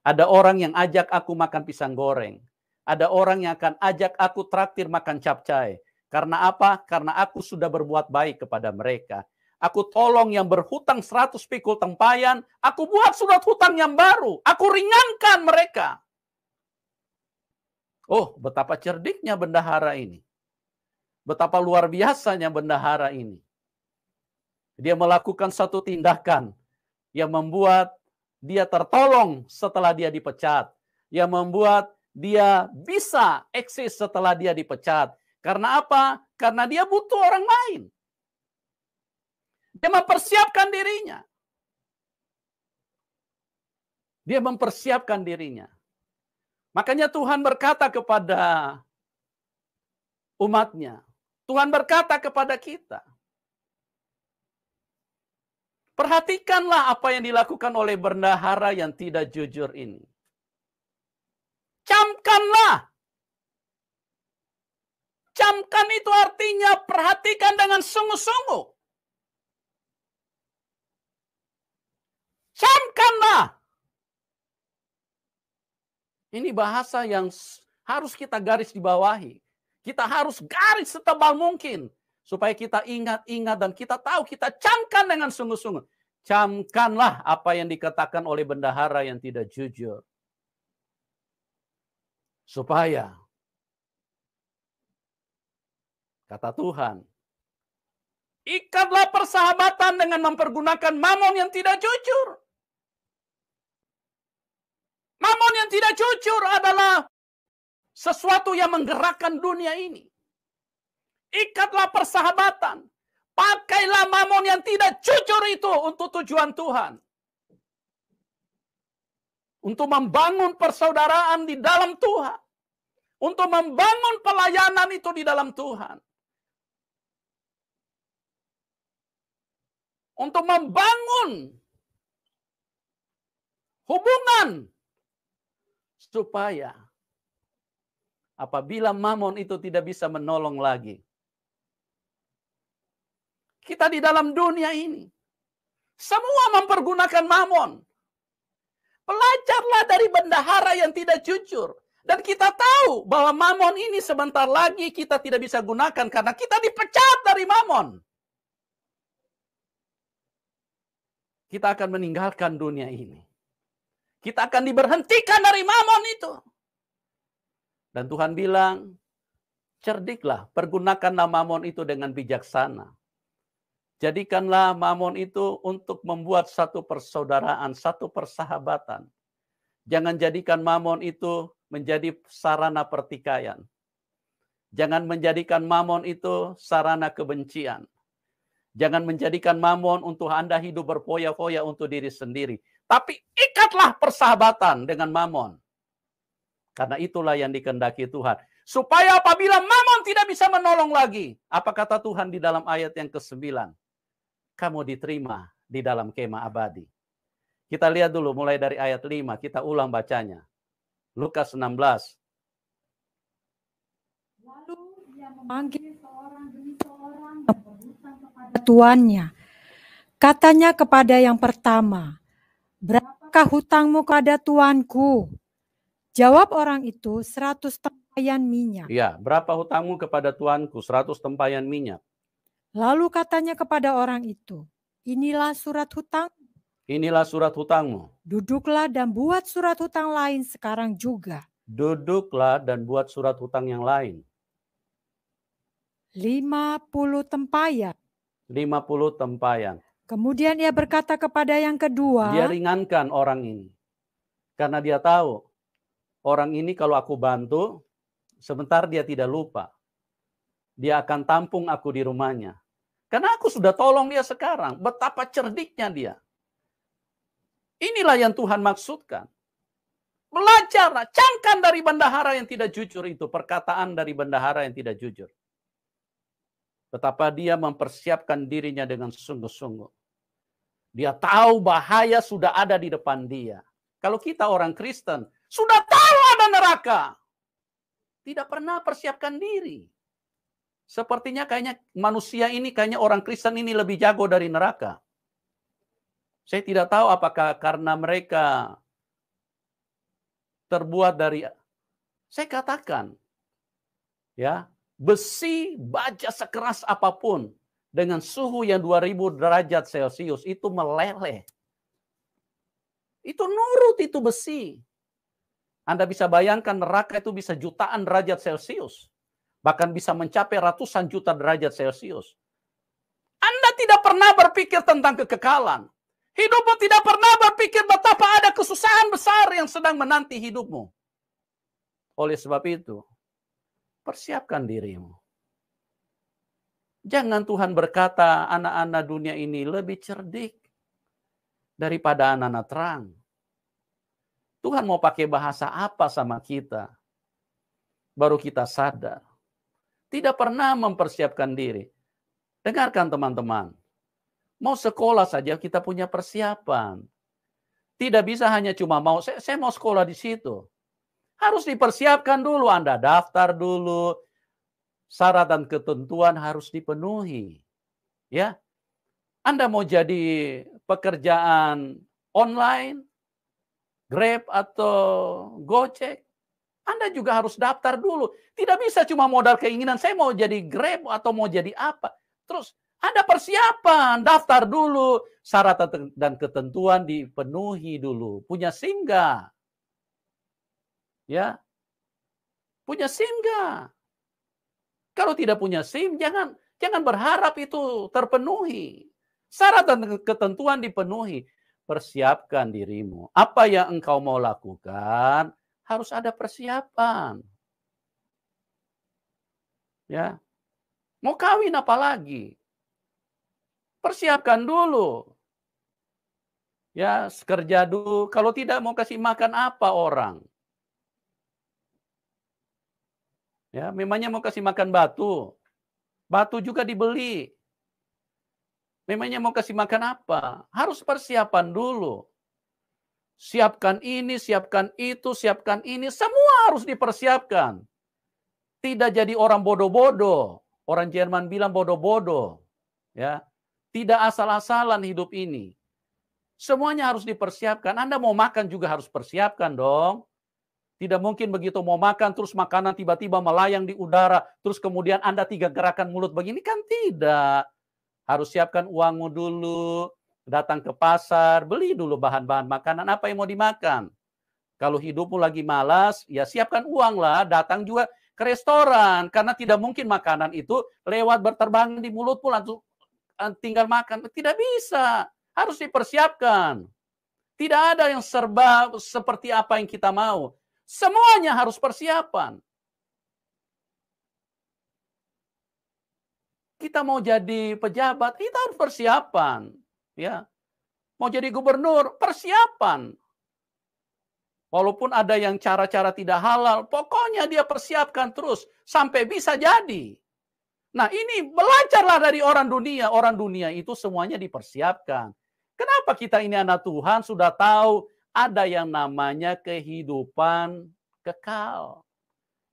Ada orang yang ajak aku makan pisang goreng. Ada orang yang akan ajak aku traktir makan capcay. Karena apa? Karena aku sudah berbuat baik kepada mereka. Aku tolong yang berhutang 100 pikul tempayan. Aku buat surat hutang yang baru. Aku ringankan mereka. Oh, betapa cerdiknya bendahara ini. Betapa luar biasanya bendahara ini. Dia melakukan satu tindakan yang membuat dia tertolong setelah dia dipecat. Yang membuat dia bisa eksis setelah dia dipecat. Karena apa? Karena dia butuh orang lain. Dia mempersiapkan dirinya. Dia mempersiapkan dirinya. Makanya Tuhan berkata kepada umatnya. Tuhan berkata kepada kita. Perhatikanlah apa yang dilakukan oleh bendahara yang tidak jujur ini. Camkanlah. Camkan itu artinya perhatikan dengan sungguh-sungguh. Ini bahasa yang harus kita garis di bawahi. Kita harus garis setebal mungkin. Supaya kita ingat-ingat dan kita tahu, kita camkan dengan sungguh-sungguh. Camkanlah apa yang dikatakan oleh bendahara yang tidak jujur. Supaya, kata Tuhan, ikatlah persahabatan dengan mempergunakan mamon yang tidak jujur. Mamon yang tidak jujur adalah sesuatu yang menggerakkan dunia ini. Ikatlah persahabatan. Pakailah mamon yang tidak jujur itu untuk tujuan Tuhan. Untuk membangun persaudaraan di dalam Tuhan. Untuk membangun pelayanan itu di dalam Tuhan. Untuk membangun hubungan. Supaya apabila mamon itu tidak bisa menolong lagi. Kita di dalam dunia ini. Semua mempergunakan mamon. Belajarlah dari bendahara yang tidak jujur. Dan kita tahu bahwa mamon ini sebentar lagi kita tidak bisa gunakan karena kita dipecat dari mamon. Kita akan meninggalkan dunia ini. Kita akan diberhentikan dari mamon itu. Dan Tuhan bilang, cerdiklah, pergunakanlah mamon itu dengan bijaksana. Jadikanlah mamon itu untuk membuat satu persaudaraan, satu persahabatan. Jangan jadikan mamon itu menjadi sarana pertikaian. Jangan menjadikan mamon itu sarana kebencian. Jangan menjadikan mamon untuk Anda hidup berfoya-foya untuk diri sendiri. Tapi ikatlah persahabatan dengan mamon. Karena itulah yang dikehendaki Tuhan. Supaya apabila mamon tidak bisa menolong lagi. Apa kata Tuhan di dalam ayat yang ke-9? Kamu diterima di dalam kemah abadi. Kita lihat dulu mulai dari ayat 5. Kita ulang bacanya. Lukas 16. Lalu dia memanggil seorang demi seorang yang berhutang kepada tuannya. Katanya kepada yang pertama, berapakah hutangmu kepada tuanku? Jawab orang itu, 100 tempayan minyak. Ya, berapa hutangmu kepada tuanku? 100 tempayan minyak. Lalu katanya kepada orang itu, inilah surat hutang. Inilah surat hutangmu. Duduklah dan buat surat hutang lain sekarang juga. Duduklah dan buat surat hutang yang lain. 50 tempayan. 50 tempayan. Kemudian ia berkata kepada yang kedua, Dia ringankan orang ini. Karena dia tahu, orang ini kalau aku bantu, sebentar dia tidak lupa. Dia akan tampung aku di rumahnya. Karena aku sudah tolong dia sekarang. Betapa cerdiknya dia. Inilah yang Tuhan maksudkan. Belajarlah, camkan dari bendahara yang tidak jujur itu. Perkataan dari bendahara yang tidak jujur. Betapa dia mempersiapkan dirinya dengan sungguh-sungguh. Dia tahu bahaya sudah ada di depan dia. Kalau kita orang Kristen, sudah tahu ada neraka. Tidak pernah persiapkan diri. Sepertinya kayaknya manusia ini, kayaknya orang Kristen ini lebih jago dari neraka. Saya tidak tahu apakah karena mereka terbuat dari, saya katakan, ya, besi baja sekeras apapun dengan suhu yang 2000 derajat Celcius itu meleleh. Itu nurut itu besi. Anda bisa bayangkan neraka itu bisa jutaan derajat Celcius. Bahkan bisa mencapai ratusan juta derajat Celcius. Anda tidak pernah berpikir tentang kekekalan. Hidupmu tidak pernah berpikir betapa ada kesusahan besar yang sedang menanti hidupmu. Oleh sebab itu, persiapkan dirimu. Jangan Tuhan berkata anak-anak dunia ini lebih cerdik daripada anak-anak terang. Tuhan mau pakai bahasa apa sama kita? Baru kita sadar. Tidak pernah mempersiapkan diri. Dengarkan teman-teman. Mau sekolah saja kita punya persiapan. Tidak bisa hanya cuma mau, saya mau sekolah di situ. Harus dipersiapkan dulu, Anda daftar dulu. Syarat dan ketentuan harus dipenuhi. Ya, Anda mau jadi pekerjaan online, Grab atau Gojek, Anda juga harus daftar dulu. Tidak bisa cuma modal keinginan, saya mau jadi Grab atau mau jadi apa. Terus ada persiapan, daftar dulu, syarat dan ketentuan dipenuhi dulu. Punya SIM nggak? Ya, punya SIM nggak? Kalau tidak punya SIM, jangan berharap itu terpenuhi. Syarat dan ketentuan dipenuhi. Persiapkan dirimu. Apa yang engkau mau lakukan, harus ada persiapan. Ya, mau kawin apalagi? Persiapkan dulu. Ya, kerja dulu. Kalau tidak mau kasih makan apa orang? Ya, memangnya mau kasih makan batu? Batu juga dibeli. Memangnya mau kasih makan apa? Harus persiapan dulu. Siapkan ini, siapkan itu, siapkan ini. Semua harus dipersiapkan. Tidak jadi orang bodoh-bodoh. Orang Jerman bilang bodoh-bodoh. Ya, tidak asal-asalan hidup ini. Semuanya harus dipersiapkan. Anda mau makan juga harus persiapkan dong. Tidak mungkin begitu mau makan, terus makanan tiba-tiba melayang di udara, terus kemudian Anda 3 gerakan mulut begini, kan tidak. Harus siapkan uangmu dulu, datang ke pasar, beli dulu bahan-bahan makanan, apa yang mau dimakan. Kalau hidupmu lagi malas, ya siapkan uang lah, datang juga ke restoran. Karena tidak mungkin makanan itu lewat berterbangan di mulutmu langsung tinggal makan. Tidak bisa, harus dipersiapkan. Tidak ada yang serba seperti apa yang kita mau. Semuanya harus persiapan. Kita mau jadi pejabat, kita harus persiapan. Ya, mau jadi gubernur, persiapan. Walaupun ada yang cara-cara tidak halal, pokoknya dia persiapkan terus sampai bisa jadi. Nah, ini belajarlah dari orang dunia. Orang dunia itu semuanya dipersiapkan. Kenapa kita ini anak Tuhan sudah tahu ada yang namanya kehidupan kekal.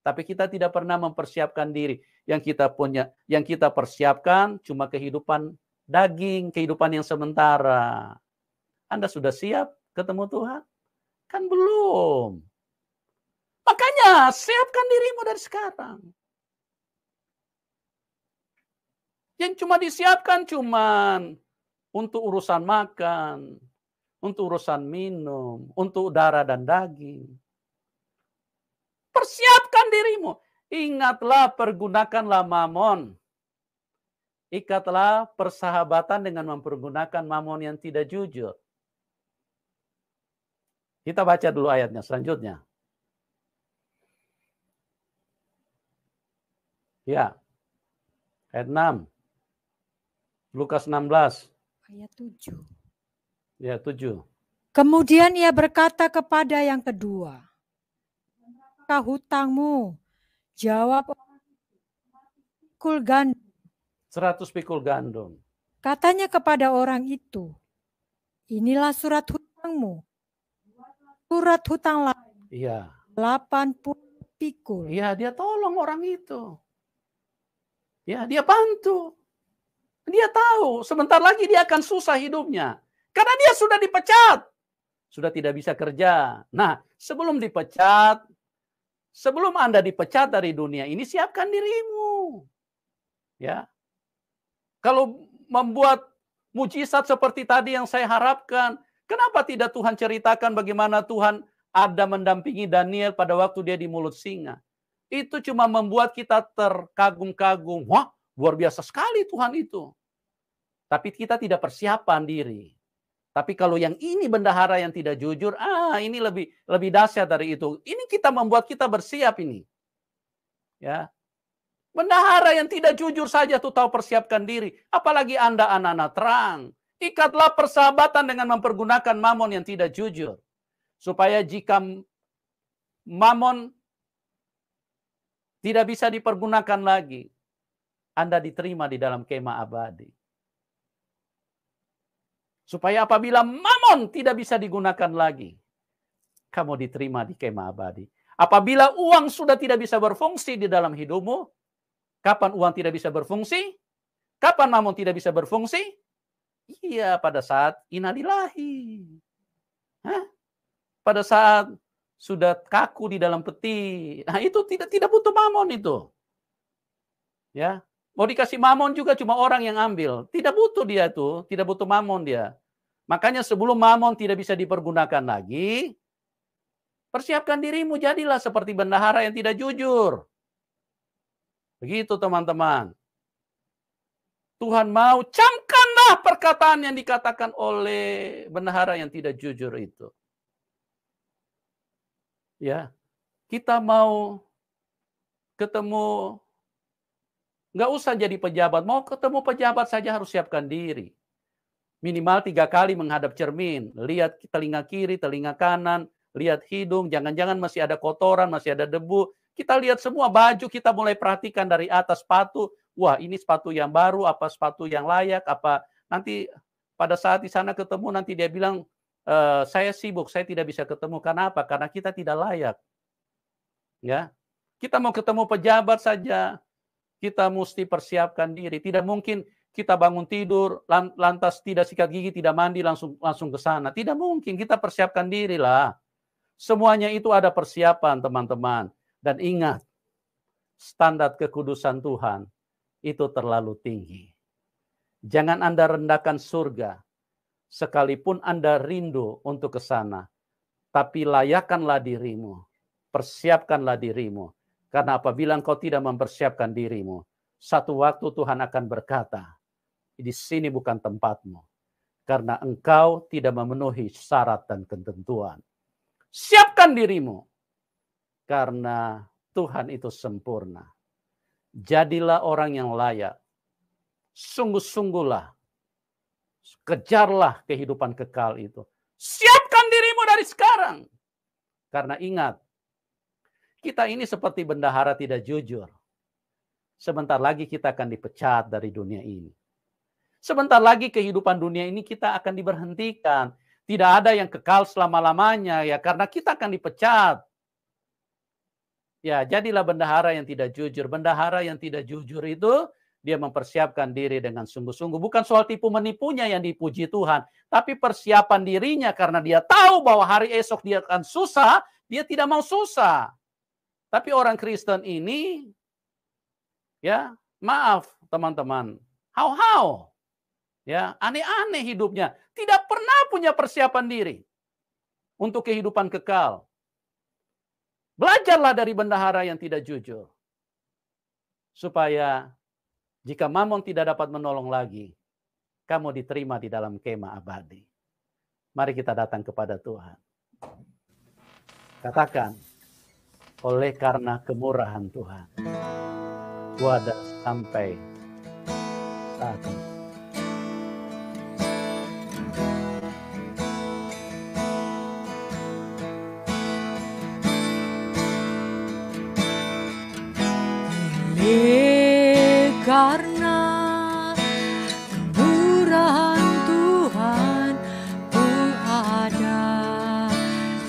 Tapi kita tidak pernah mempersiapkan diri. Yang kita punya, yang kita persiapkan cuma kehidupan daging, kehidupan yang sementara. Anda sudah siap ketemu Tuhan? Kan belum. Makanya siapkan dirimu dari sekarang. Yang cuma disiapkan cuman untuk urusan makan, untuk urusan minum, untuk darah dan daging. Persiapkan dirimu. Ingatlah, pergunakanlah mamon. Ikatlah persahabatan dengan mempergunakan mamon yang tidak jujur. Kita baca dulu ayatnya selanjutnya. Ya. Ayat 6. Lukas 16. Ayat 7. Ya, 7. Kemudian ia berkata kepada yang kedua, "Berapakah hutangmu?" Jawab, "Pikul gandum." 100 pikul gandum. Katanya kepada orang itu, "Inilah surat hutangmu." Surat hutang lain, Iya. 80 pikul. Iya, dia tolong orang itu. Ya, dia bantu. Dia tahu sebentar lagi dia akan susah hidupnya. Karena dia sudah dipecat. Sudah tidak bisa kerja. Nah, sebelum dipecat, sebelum Anda dipecat dari dunia ini, siapkan dirimu. Ya. Kalau membuat mujizat seperti tadi yang saya harapkan, kenapa tidak Tuhan ceritakan bagaimana Tuhan ada mendampingi Daniel pada waktu dia di mulut singa? Itu cuma membuat kita terkagum-kagum. Wah, luar biasa sekali Tuhan itu. Tapi kita tidak persiapan diri. Tapi kalau yang ini bendahara yang tidak jujur, ini lebih dahsyat dari itu. Ini kita membuat kita bersiap ini. Ya. Bendahara yang tidak jujur saja tuh tahu persiapkan diri. Apalagi Anda anak-anak terang. Ikatlah persahabatan dengan mempergunakan mamon yang tidak jujur. Supaya jika mamon tidak bisa dipergunakan lagi, Anda diterima di dalam kemah abadi. Supaya apabila mamon tidak bisa digunakan lagi, kamu diterima di kemah abadi. Apabila uang sudah tidak bisa berfungsi di dalam hidupmu, kapan uang tidak bisa berfungsi? Kapan mamon tidak bisa berfungsi? Iya, pada saat innalillahi. pada saat sudah kaku di dalam peti. Nah, itu tidak butuh mamon itu. Ya. Mau dikasih mamon juga cuma orang yang ambil. Tidak butuh dia tuh, tidak butuh mamon dia. Makanya sebelum mamon tidak bisa dipergunakan lagi, persiapkan dirimu, jadilah seperti bendahara yang tidak jujur. Begitu teman-teman. Tuhan mau, camkanlah perkataan yang dikatakan oleh bendahara yang tidak jujur itu. Ya, kita mau ketemu, nggak usah jadi pejabat. Mau ketemu pejabat saja harus siapkan diri. Minimal 3 kali menghadap cermin. Lihat telinga kiri, telinga kanan. Lihat hidung. Jangan-jangan masih ada kotoran, masih ada debu. Kita lihat semua baju, kita mulai perhatikan dari atas sepatu. Wah, ini sepatu yang baru, apa sepatu yang layak, apa nanti pada saat di sana ketemu nanti dia bilang, saya sibuk, saya tidak bisa ketemu. Kenapa? Karena kita tidak layak. Ya, kita mau ketemu pejabat saja, kita mesti persiapkan diri. Tidak mungkin kita bangun tidur, lantas tidak sikat gigi, tidak mandi, langsung ke sana. Tidak mungkin, kita persiapkan diri lah. Semuanya itu ada persiapan, teman-teman. Dan ingat, standar kekudusan Tuhan itu terlalu tinggi. Jangan Anda rendahkan surga, sekalipun Anda rindu untuk ke sana. Tapi layakanlah dirimu, persiapkanlah dirimu. Karena apabila engkau tidak mempersiapkan dirimu, satu waktu Tuhan akan berkata, di sini bukan tempatmu. Karena engkau tidak memenuhi syarat dan ketentuan. Siapkan dirimu. Karena Tuhan itu sempurna. Jadilah orang yang layak. Sungguh-sungguhlah. Kejarlah kehidupan kekal itu. Siapkan dirimu dari sekarang. Karena ingat, kita ini seperti bendahara tidak jujur. Sebentar lagi kita akan dipecat dari dunia ini. Sebentar lagi kehidupan dunia ini kita akan diberhentikan. Tidak ada yang kekal selama-lamanya ya, karena kita akan dipecat. Ya, jadilah bendahara yang tidak jujur. Bendahara yang tidak jujur itu dia mempersiapkan diri dengan sungguh-sungguh. Bukan soal tipu menipunya yang dipuji Tuhan, tapi persiapan dirinya karena dia tahu bahwa hari esok dia akan susah, dia tidak mau susah. Tapi orang Kristen ini, ya maaf teman-teman, how? Ya, aneh-aneh hidupnya. Tidak pernah punya persiapan diri untuk kehidupan kekal. Belajarlah dari bendahara yang tidak jujur. Supaya jika Mamon tidak dapat menolong lagi, kamu diterima di dalam kemah abadi. Mari kita datang kepada Tuhan. Katakan, oleh karena kemurahan Tuhan, gua ada sampai saat ini. Karena kemurahan Tuhan ku ada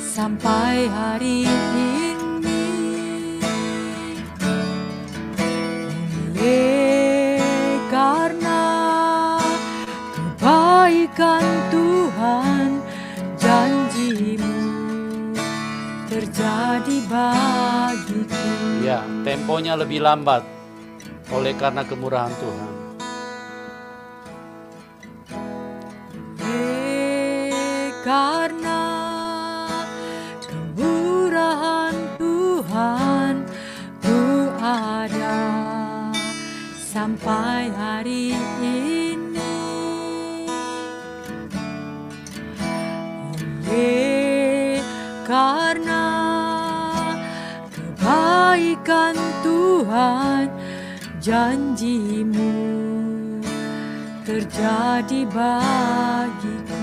sampai hari ini. Oleh karena kebaikan Tuhan, janji-Mu terjadi bagiku. Ya, temponya lebih lambat. Oleh karena kemurahan Tuhan. Karena kemurahan Tuhan ku ada sampai hari ini. Oleh karena kebaikan Tuhan, janji-Mu terjadi bagiku.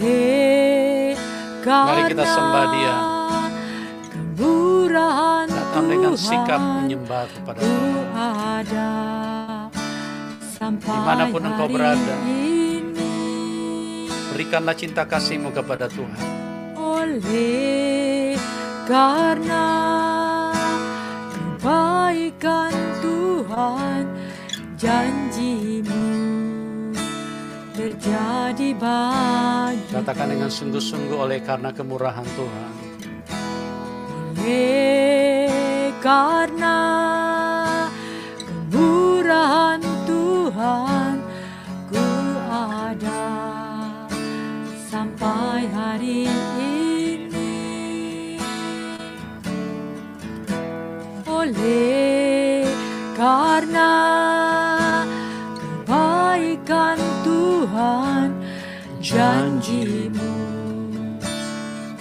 Oleh Mari kita sembah Dia. Kemurahan Datang dengan Tuhan sikap menyembah kepada ku Tuhan. ada sampai Dimanapun engkau hari berada, ini. berikanlah cinta kasih-Mu kepada Tuhan. Oleh karena kebaikan Tuhan, janji-Mu terjadi terjadi bagi Katakan dengan sungguh-sungguh oleh karena kemurahan Tuhan. karena kemurahan Tuhan ku ada sampai hari ini. Oleh karena kebaikan Tuhan, janji-Mu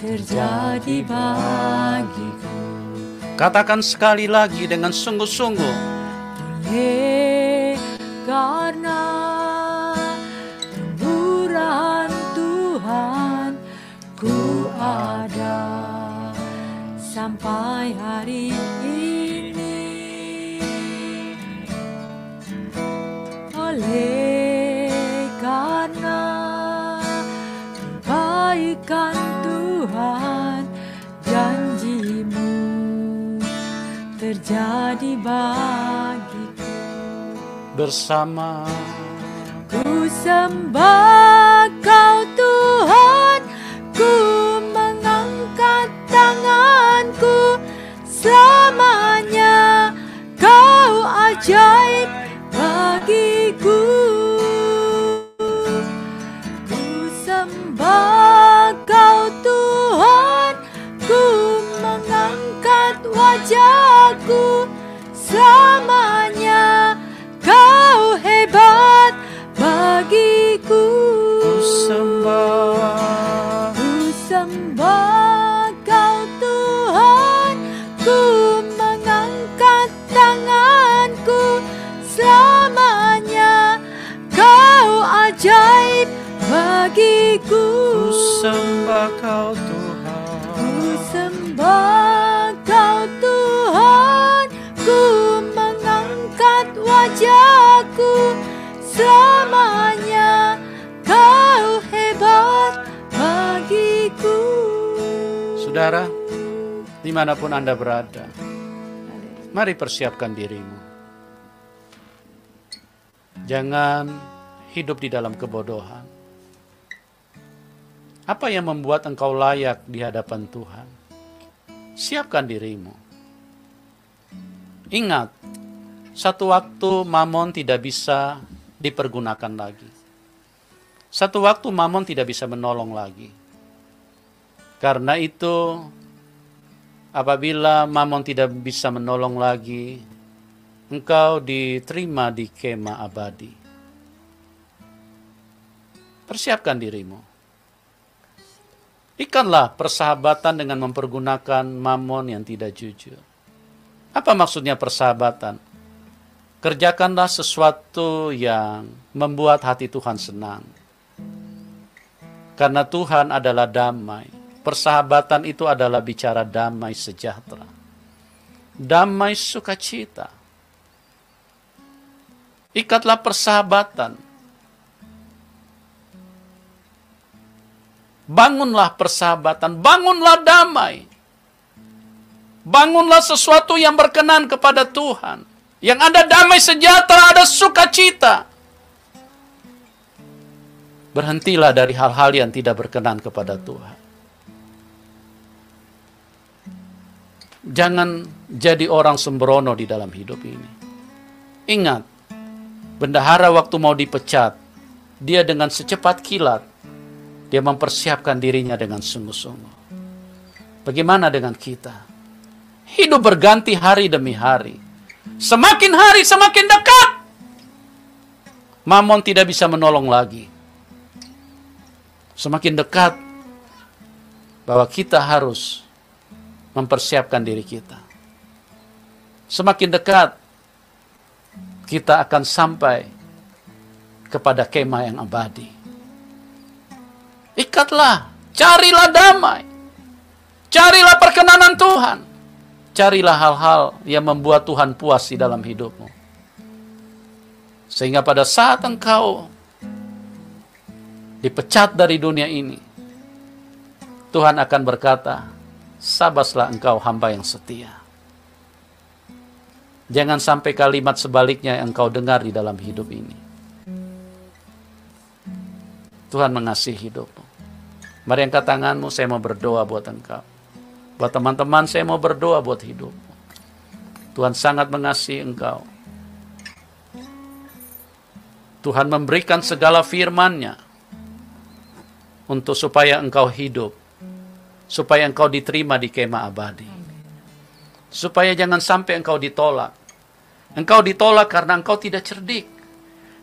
terjadi bagiku. Katakan sekali lagi dengan sungguh-sungguh. Oleh karena kemurahan Tuhan, ku ada sampai hari ini. Oleh karena kebaikan Tuhan, janji-Mu terjadi bagiku. Bersama Ku sembah Kau Tuhan, ku mengangkat tanganku selamanya. Kau ajaib bagiku. Ku sembah Kau Tuhan, ku mengangkat wajahku selamanya. Kau hebat bagiku. ku sembah. Ku sembah Kau Tuhan, ku mengangkat tanganku selamanya. Kau ajaib bagiku. Ku sembah Kau Tuhan. Ku sembah Kau Tuhan, ku mengangkat wajahku selamanya. Kau hebat bagiku. Saudara, dimanapun Anda berada, mari persiapkan dirimu. Jangan hidup di dalam kebodohan. Apa yang membuat engkau layak di hadapan Tuhan? Siapkan dirimu. Ingat, satu waktu Mamon tidak bisa dipergunakan lagi. Satu waktu Mamon tidak bisa menolong lagi. Karena itu, apabila Mamon tidak bisa menolong lagi, engkau diterima di kemah abadi. Persiapkan dirimu. Ikanlah persahabatan dengan mempergunakan Mamon yang tidak jujur. Apa maksudnya persahabatan? Kerjakanlah sesuatu yang membuat hati Tuhan senang. Karena Tuhan adalah damai. Persahabatan itu adalah bicara damai sejahtera. Damai sukacita. Ikatlah persahabatan. Bangunlah persahabatan, bangunlah damai. Bangunlah sesuatu yang berkenan kepada Tuhan. Yang ada damai sejahtera, ada sukacita. Berhentilah dari hal-hal yang tidak berkenan kepada Tuhan. Jangan jadi orang sembrono di dalam hidup ini. Ingat, bendahara waktu mau dipecat, dia dengan secepat kilat, dia mempersiapkan dirinya dengan sungguh-sungguh. Bagaimana dengan kita? Hidup berganti hari demi hari. Semakin hari semakin dekat. Mamon tidak bisa menolong lagi. Semakin dekat bahwa kita harus mempersiapkan diri kita. Semakin dekat kita akan sampai kepada kemah yang abadi. Ikatlah, carilah damai. Carilah perkenanan Tuhan. Carilah hal-hal yang membuat Tuhan puas di dalam hidupmu. Sehingga pada saat engkau dipecat dari dunia ini, Tuhan akan berkata, "Sabaslah engkau hamba yang setia." Jangan sampai kalimat sebaliknya yang engkau dengar di dalam hidup ini. Tuhan mengasihi hidupmu. Mari angkat tanganmu, saya mau berdoa buat engkau. Buat teman-teman, saya mau berdoa buat hidupmu. Tuhan sangat mengasihi engkau. Tuhan memberikan segala firman-Nya untuk supaya engkau hidup, supaya engkau diterima di kemah abadi. Supaya jangan sampai engkau ditolak. Engkau ditolak karena engkau tidak cerdik.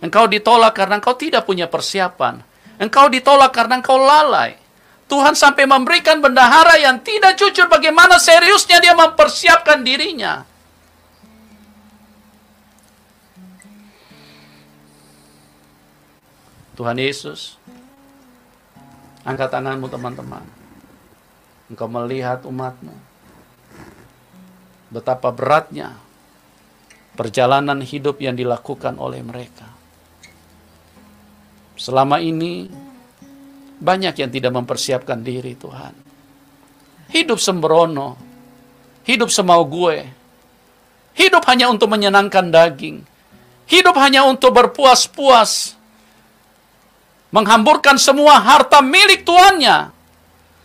Engkau ditolak karena engkau tidak punya persiapan. Engkau ditolak karena engkau lalai. Tuhan sampai memberikan bendahara yang tidak jujur bagaimana seriusnya dia mempersiapkan dirinya. Tuhan Yesus, angkat tanganmu teman-teman. Engkau melihat umatmu. Betapa beratnya perjalanan hidup yang dilakukan oleh mereka. Selama ini, banyak yang tidak mempersiapkan diri, Tuhan. Hidup sembrono. Hidup semau gue. Hidup hanya untuk menyenangkan daging. Hidup hanya untuk berpuas-puas. Menghamburkan semua harta milik tuannya.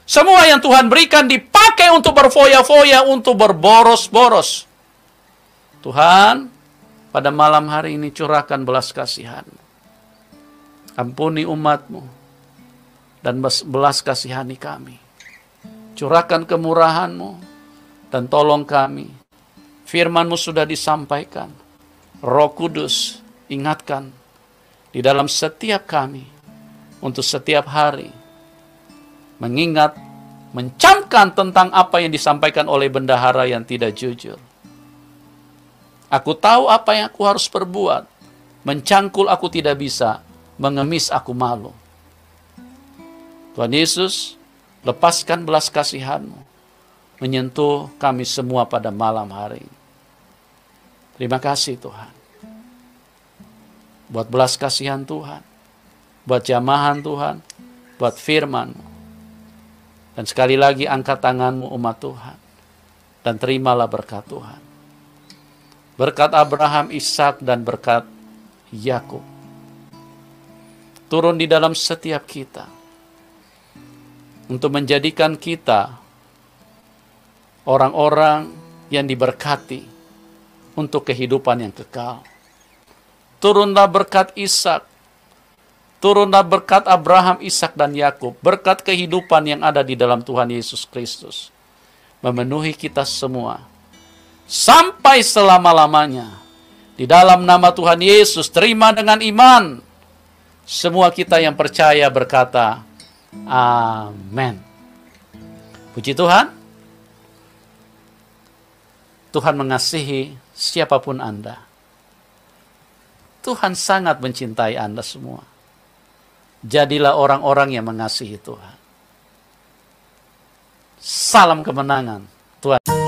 Semua yang Tuhan berikan dipakai untuk berfoya-foya, untuk berboros-boros. Tuhan, pada malam hari ini curahkan belas kasihan-Mu. Ampuni umat-Mu dan belas kasihani kami. Curahkan kemurahan-Mu dan tolong kami. Firman-Mu sudah disampaikan. Roh Kudus ingatkan di dalam setiap kami untuk setiap hari mengingat, mencamkan tentang apa yang disampaikan oleh bendahara yang tidak jujur. Aku tahu apa yang aku harus perbuat. Mencangkul aku tidak bisa, mengemis aku malu. Tuhan Yesus, lepaskan belas kasihan-Mu menyentuh kami semua pada malam hari ini. Terima kasih Tuhan. Buat belas kasihan Tuhan, buat jamahan Tuhan, buat firman-Mu. Dan sekali lagi angkat tanganmu umat Tuhan. Dan terimalah berkat Tuhan. Berkat Abraham, Ishak, dan berkat Yakub. Turun di dalam setiap kita. Untuk menjadikan kita orang-orang yang diberkati untuk kehidupan yang kekal. Turunlah berkat Ishak. Turunlah berkat Abraham, Ishak, dan Yakub. Berkat kehidupan yang ada di dalam Tuhan Yesus Kristus. Memenuhi kita semua. Sampai selama-lamanya. Di dalam nama Tuhan Yesus, terima dengan iman. Semua kita yang percaya berkata, amin. Puji Tuhan. Tuhan mengasihi siapapun Anda. Tuhan sangat mencintai Anda semua. Jadilah orang-orang yang mengasihi Tuhan. Salam kemenangan. Tuhan.